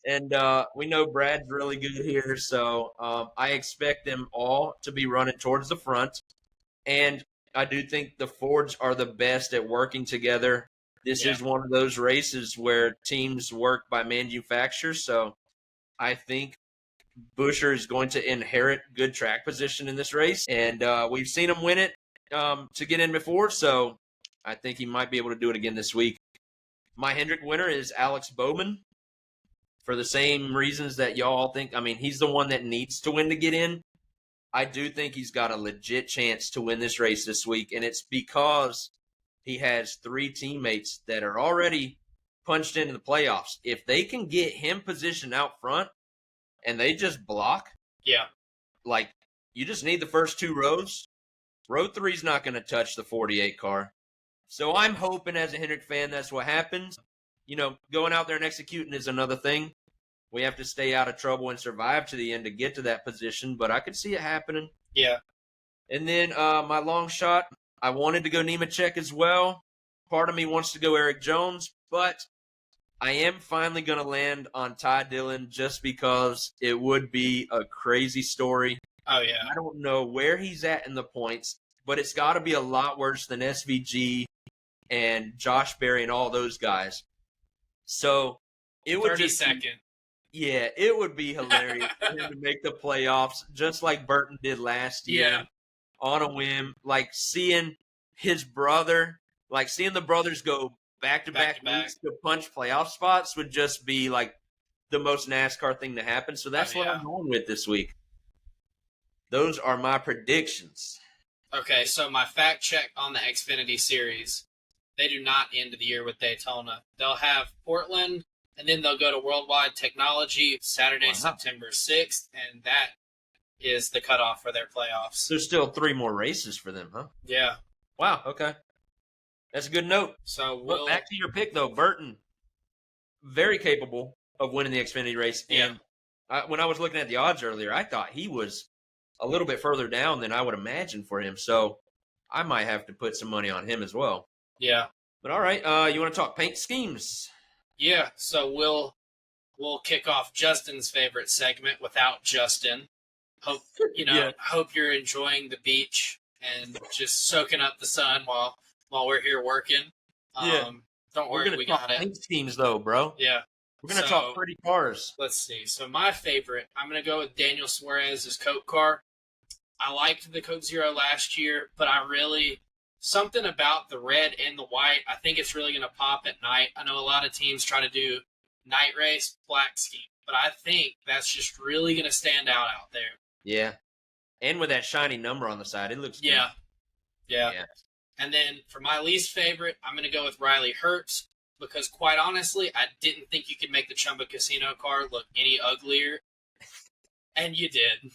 And we know Brad's really good here, so I expect them all to be running towards the front. And I do think the Fords are the best at working together. This is one of those races where teams work by manufacture, so I think Buescher is going to inherit good track position in this race. And we've seen him win it to get in before, so I think he might be able to do it again this week. My Hendrick winner is Alex Bowman for the same reasons that y'all think. I mean, he's the one that needs to win to get in. I do think he's got a legit chance to win this race this week, and it's because he has 3 teammates that are already punched into the playoffs. If they can get him positioned out front and they just block, like you just need the first 2 rows. Row 3 is not going to touch the 48 car. So I'm hoping as a Hendrick fan that's what happens. You know, going out there and executing is another thing. We have to stay out of trouble and survive to the end to get to that position, but I could see it happening. Yeah. And then my long shot, I wanted to go Nemechek as well. Part of me wants to go Eric Jones, but I am finally going to land on Ty Dillon just because it would be a crazy story. Oh, yeah. I don't know where he's at in the points, but it's got to be a lot worse than SVG and Josh Berry and all those guys. So it would 32nd. Yeah, it would be hilarious for him to make the playoffs, just like Burton did last year on a whim. Like seeing his brother, like seeing the brothers go back-to-back weeks to punch playoff spots would just be like the most NASCAR thing to happen. So that's what I'm going with this week. Those are my predictions. Okay, so my fact check on the Xfinity series, they do not end the year with Daytona. They'll have Portland, and then they'll go to Worldwide Technology Saturday, September 6th, and that is the cutoff for their playoffs. There's still 3 more races for them, huh? Yeah. Wow, okay. That's a good note. So well, back to your pick, though. Burton, very capable of winning the Xfinity race. Yeah. And when I was looking at the odds earlier, I thought he was a little bit further down than I would imagine for him. So I might have to put some money on him as well. Yeah. But all right, you want to talk paint schemes? Yeah, so we'll kick off Justin's favorite segment without Justin. Hope hope you're enjoying the beach and just soaking up the sun while we're here working. Don't worry, we got it. Paint schemes though, bro. Yeah. We're gonna talk pretty cars. Let's see. So my favorite, I'm gonna go with Daniel Suarez's Coke car. I liked the Coke Zero last year, but something about the red and the white, I think it's really going to pop at night. I know a lot of teams try to do night race, black scheme, but I think that's just really going to stand out there. Yeah. And with that shiny number on the side, it looks good. Yeah. And then for my least favorite, I'm going to go with Riley Hertz because quite honestly, I didn't think you could make the Chumba Casino car look any uglier. And you did.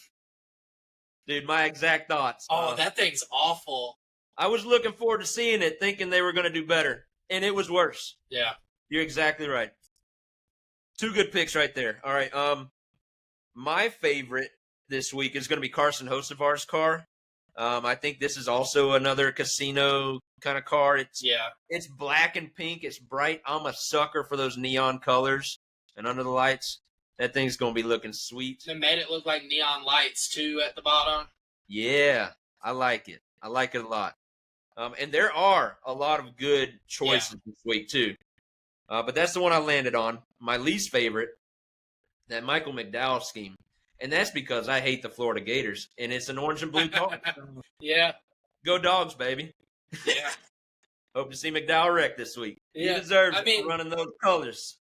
Dude, my exact thoughts. Oh, that thing's awful. I was looking forward to seeing it, thinking they were going to do better, and it was worse. Yeah. You're exactly right. 2 good picks right there. All right, my favorite this week is going to be Carson Hocevar's car. I think this is also another casino kind of car. It's black and pink. It's bright. I'm a sucker for those neon colors and under the lights. That thing's going to be looking sweet. They made it look like neon lights, too, at the bottom. Yeah, I like it. I like it a lot. And there are a lot of good choices this week, too. But that's the one I landed on. My least favorite, that Michael McDowell scheme. And that's because I hate the Florida Gators. And it's an orange and blue car. Yeah. Go Dogs, baby. Yeah. Hope to see McDowell wreck this week. Yeah. He deserves it for running those colors.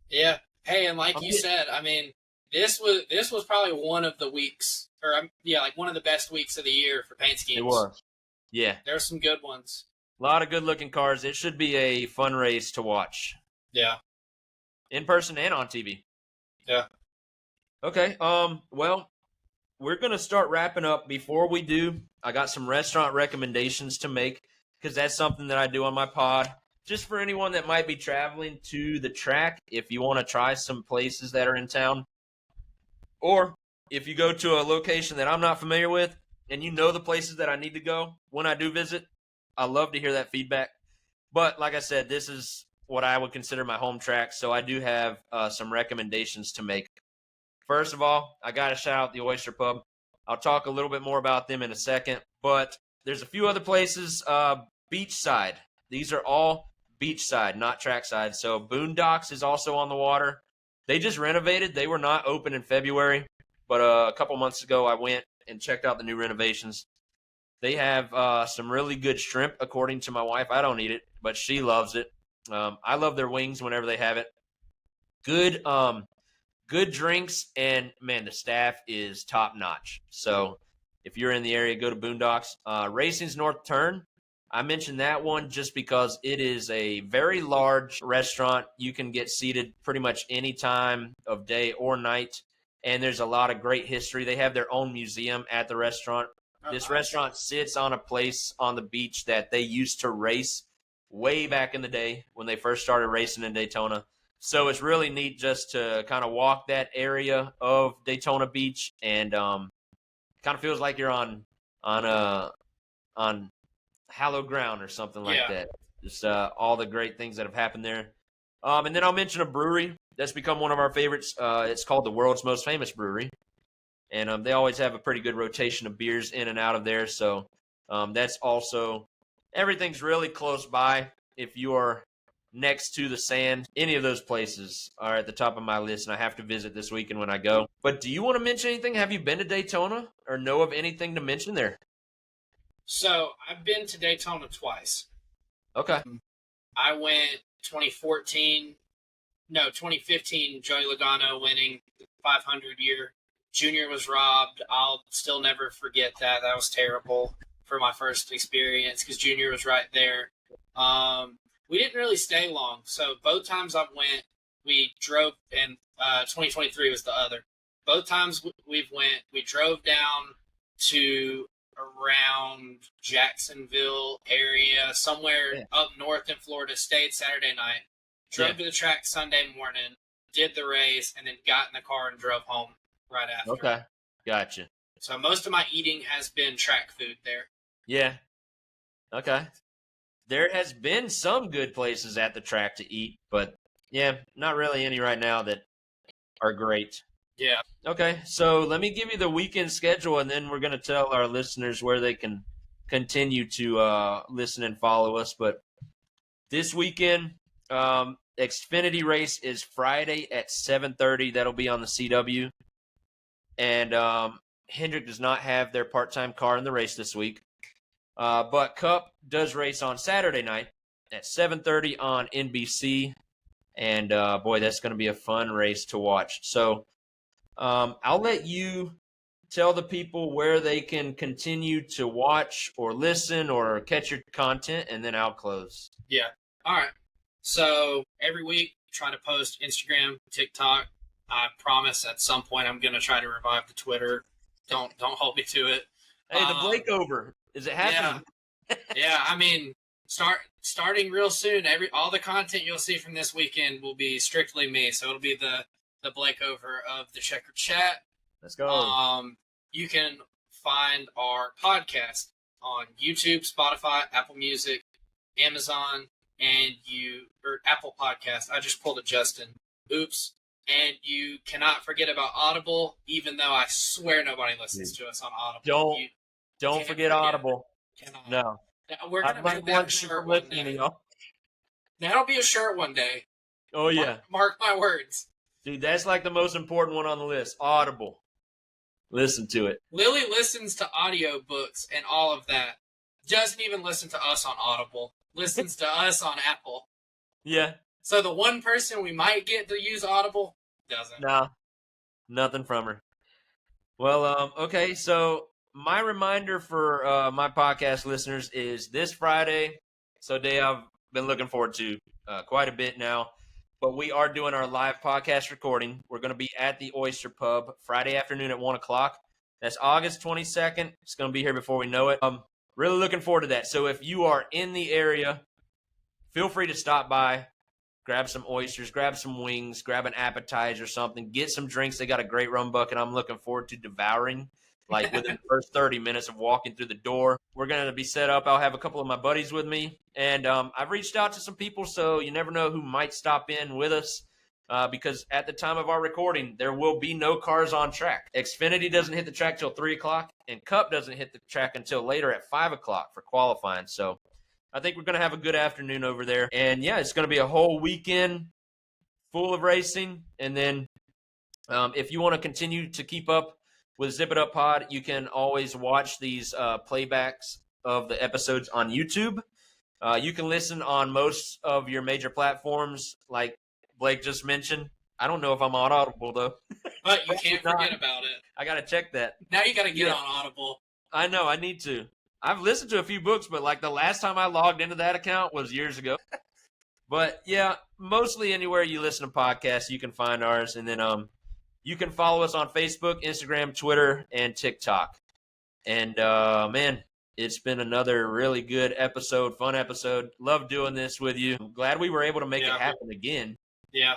Yeah. Hey, and like you said, I mean, this was probably one of the weeks, like one of the best weeks of the year for paint schemes. It was. Yeah. There's some good ones. A lot of good-looking cars. It should be a fun race to watch. Yeah. In person and on TV. Yeah. Okay. Well, we're going to start wrapping up. Before we do, I got some restaurant recommendations to make because that's something that I do on my pod. Just for anyone that might be traveling to the track, if you want to try some places that are in town, or if you go to a location that I'm not familiar with and you know the places that I need to go when I do visit, I love to hear that feedback. But like I said, this is what I would consider my home track, so I do have some recommendations to make. First of all, I got to shout out the Oyster Pub. I'll talk a little bit more about them in a second, but there's a few other places. Beachside. These are all beachside, not trackside. So Boondocks is also on the water. They just renovated. They were not open in February, but a couple months ago I went and checked out the new renovations. They have some really good shrimp, according to my wife. I don't eat it, but she loves it. I love their wings whenever they have it. Good good drinks, and man, the staff is top notch. So if you're in the area, go to Boondocks. Racing's North Turn. I mentioned that one just because it is a very large restaurant. You can get seated pretty much any time of day or night, and there's a lot of great history. They have their own museum at the restaurant. This restaurant sits on a place on the beach that they used to race way back in the day when they first started racing in Daytona. So it's really neat just to kind of walk that area of Daytona Beach, and kind of feels like you're on hallowed ground or something like that. Just all the great things that have happened there. And then I'll mention a brewery that's become one of our favorites. It's called the World's Most Famous Brewery, and they always have a pretty good rotation of beers in and out of there. So that's also everything's really close by. If you are next to the sand, any of those places are at the top of my list, and I have to visit this weekend when I go. But do you want to mention anything? Have you been to Daytona or know of anything to mention there? So I've been to Daytona twice. Okay. I went 2015, Joey Logano winning the 500 year. Junior was robbed. I'll still never forget that. That was terrible for my first experience because Junior was right there. We didn't really stay long. So both times I went, we drove, and 2023 was the other. Both times we drove down to around Jacksonville area, somewhere up north in Florida, stayed Saturday night, drove to the track Sunday morning, did the race, and then got in the car and drove home right after. Okay, gotcha. So most of my eating has been track food there. Yeah. Okay. There has been some good places at the track to eat, but yeah, not really any right now that are great. Yeah. Okay, so let me give you the weekend schedule, and then we're going to tell our listeners where they can continue to listen and follow us. But this weekend, Xfinity race is Friday at 7:30. That'll be on the CW. And Hendrick does not have their part-time car in the race this week. But Cup does race on Saturday night at 7:30 on NBC. And, boy, that's going to be a fun race to watch. So I'll let you tell the people where they can continue to watch or listen or catch your content, and then I'll close. Yeah. All right. So every week, try to post Instagram, TikTok. I promise at some point I'm going to try to revive the Twitter. Don't hold me to it. Hey, the Blake over. Is it happening? Yeah. I mean, starting real soon. All the content you'll see from this weekend will be strictly me. So it'll be the Blake over of the Checker Chat. Let's go. You can find our podcast on YouTube, Spotify, Apple Music, Amazon, or Apple Podcast. I just pulled a Justin. Oops. And you cannot forget about Audible, even though I swear nobody listens to us on Audible. Don't forget Audible. No. We're going to make that a shirt one day. That'll be a shirt one day. Oh, yeah. Mark my words. Dude, that's like the most important one on the list. Audible. Listen to it. Lily listens to audiobooks and all of that. Doesn't even listen to us on Audible. Listens to us on Apple. Yeah. So the one person we might get to use Audible doesn't. No. Nothing from her. Well, okay. So my reminder for my podcast listeners is this Friday. So a day I've been looking forward to quite a bit now. But we are doing our live podcast recording. We're going to be at the Oyster Pub Friday afternoon at 1 o'clock. That's August 22nd. It's going to be here before we know it. I'm really looking forward to that. So if you are in the area, feel free to stop by, grab some oysters, grab some wings, grab an appetizer or something, get some drinks. They got a great rum bucket I'm looking forward to devouring. Like within the first 30 minutes of walking through the door. We're going to be set up. I'll have a couple of my buddies with me. And I've reached out to some people, so you never know who might stop in with us. Because at the time of our recording, there will be no cars on track. Xfinity doesn't hit the track till 3 o'clock, and Cup doesn't hit the track until later at 5 o'clock for qualifying. So I think we're going to have a good afternoon over there. And, yeah, it's going to be a whole weekend full of racing. And then if you want to continue to keep up with Zip It Up Pod, you can always watch these playbacks of the episodes on YouTube. You can listen on most of your major platforms, like Blake just mentioned. I don't know if I'm on Audible, though. But you can't forget about it. I got to check that. Now you got to get on Audible. I know. I need to. I've listened to a few books, but like the last time I logged into that account was years ago. But yeah, mostly anywhere you listen to podcasts, you can find ours. And then you can follow us on Facebook, Instagram, Twitter, and TikTok. And man, it's been another really good episode, fun episode. Love doing this with you. I'm glad we were able to make it happen again. Yeah.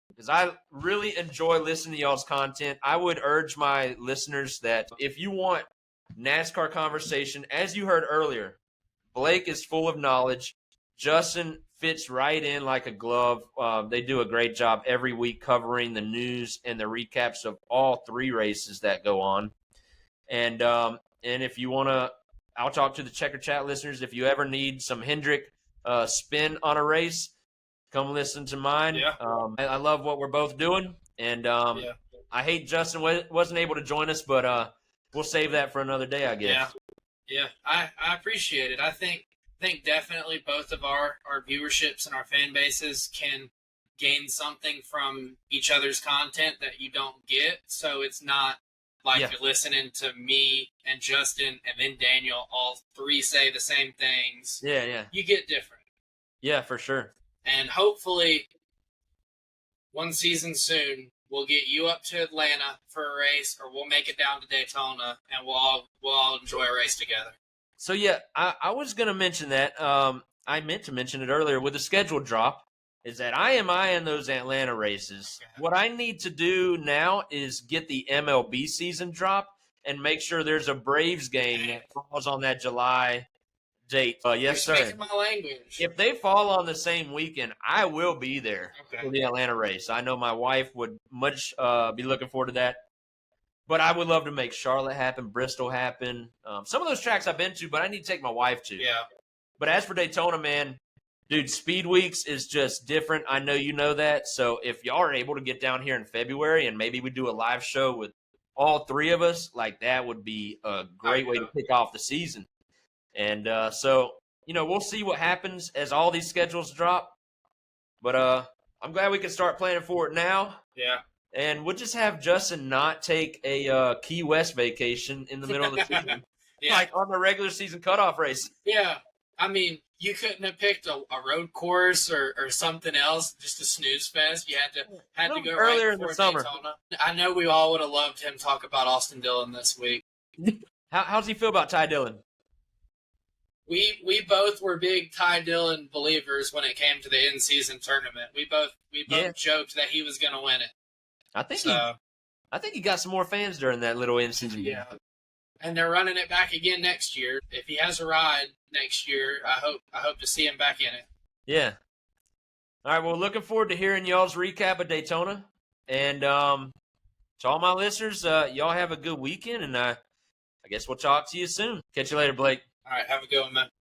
Because I really enjoy listening to y'all's content. I would urge my listeners that if you want NASCAR conversation, as you heard earlier, Blake is full of knowledge. Justin fits right in like a glove. They do a great job every week covering the news and the recaps of all 3 races that go on. And if you want to, I'll talk to the Checker Chat listeners. If you ever need some Hendrick spin on a race, come listen to mine. Yeah. I love what we're both doing. And I hate Justin wasn't able to join us, but we'll save that for another day, I guess. Yeah. I appreciate it. I think definitely both of our viewerships and our fan bases can gain something from each other's content that you don't get. So it's not like you're listening to me and Justin and then Daniel, all 3 say the same things. Yeah. You get different. Yeah, for sure. And hopefully one season soon, we'll get you up to Atlanta for a race, or we'll make it down to Daytona, and we'll all enjoy a race together. So, yeah, I was going to mention that. I meant to mention it earlier with the schedule drop, is that I am eyeing those Atlanta races. Okay. What I need to do now is get the MLB season drop and make sure there's a Braves game that falls on that July date. Yes, sir. Speaking my language. If they fall on the same weekend, I will be there for the Atlanta race. I know my wife would much be looking forward to that. But I would love to make Charlotte happen, Bristol happen. Some of those tracks I've been to, but I need to take my wife to. Yeah. But as for Daytona, man, dude, Speed Weeks is just different. I know you know that. So if y'all are able to get down here in February and maybe we do a live show with all 3 of us, like that would be a great way to kick off the season. And so, we'll see what happens as all these schedules drop. But I'm glad we can start planning for it now. Yeah. And we'll just have Justin not take a Key West vacation in the middle of the season. Like on the regular season cutoff race. Yeah. I mean, you couldn't have picked a road course or something else, just a snooze fest. You had to go earlier right in the before summer. Daytona. I know we all would have loved him talk about Austin Dillon this week. How's he feel about Ty Dillon? We both were big Ty Dillon believers when it came to the in-season tournament. We both joked that he was going to win it. I think he got some more fans during that little in-season. Yeah. And they're running it back again next year. If he has a ride next year, I hope to see him back in it. Yeah. All right, well, looking forward to hearing y'all's recap of Daytona. And to all my listeners, y'all have a good weekend, and I guess we'll talk to you soon. Catch you later, Blake. All right, have a good one, man.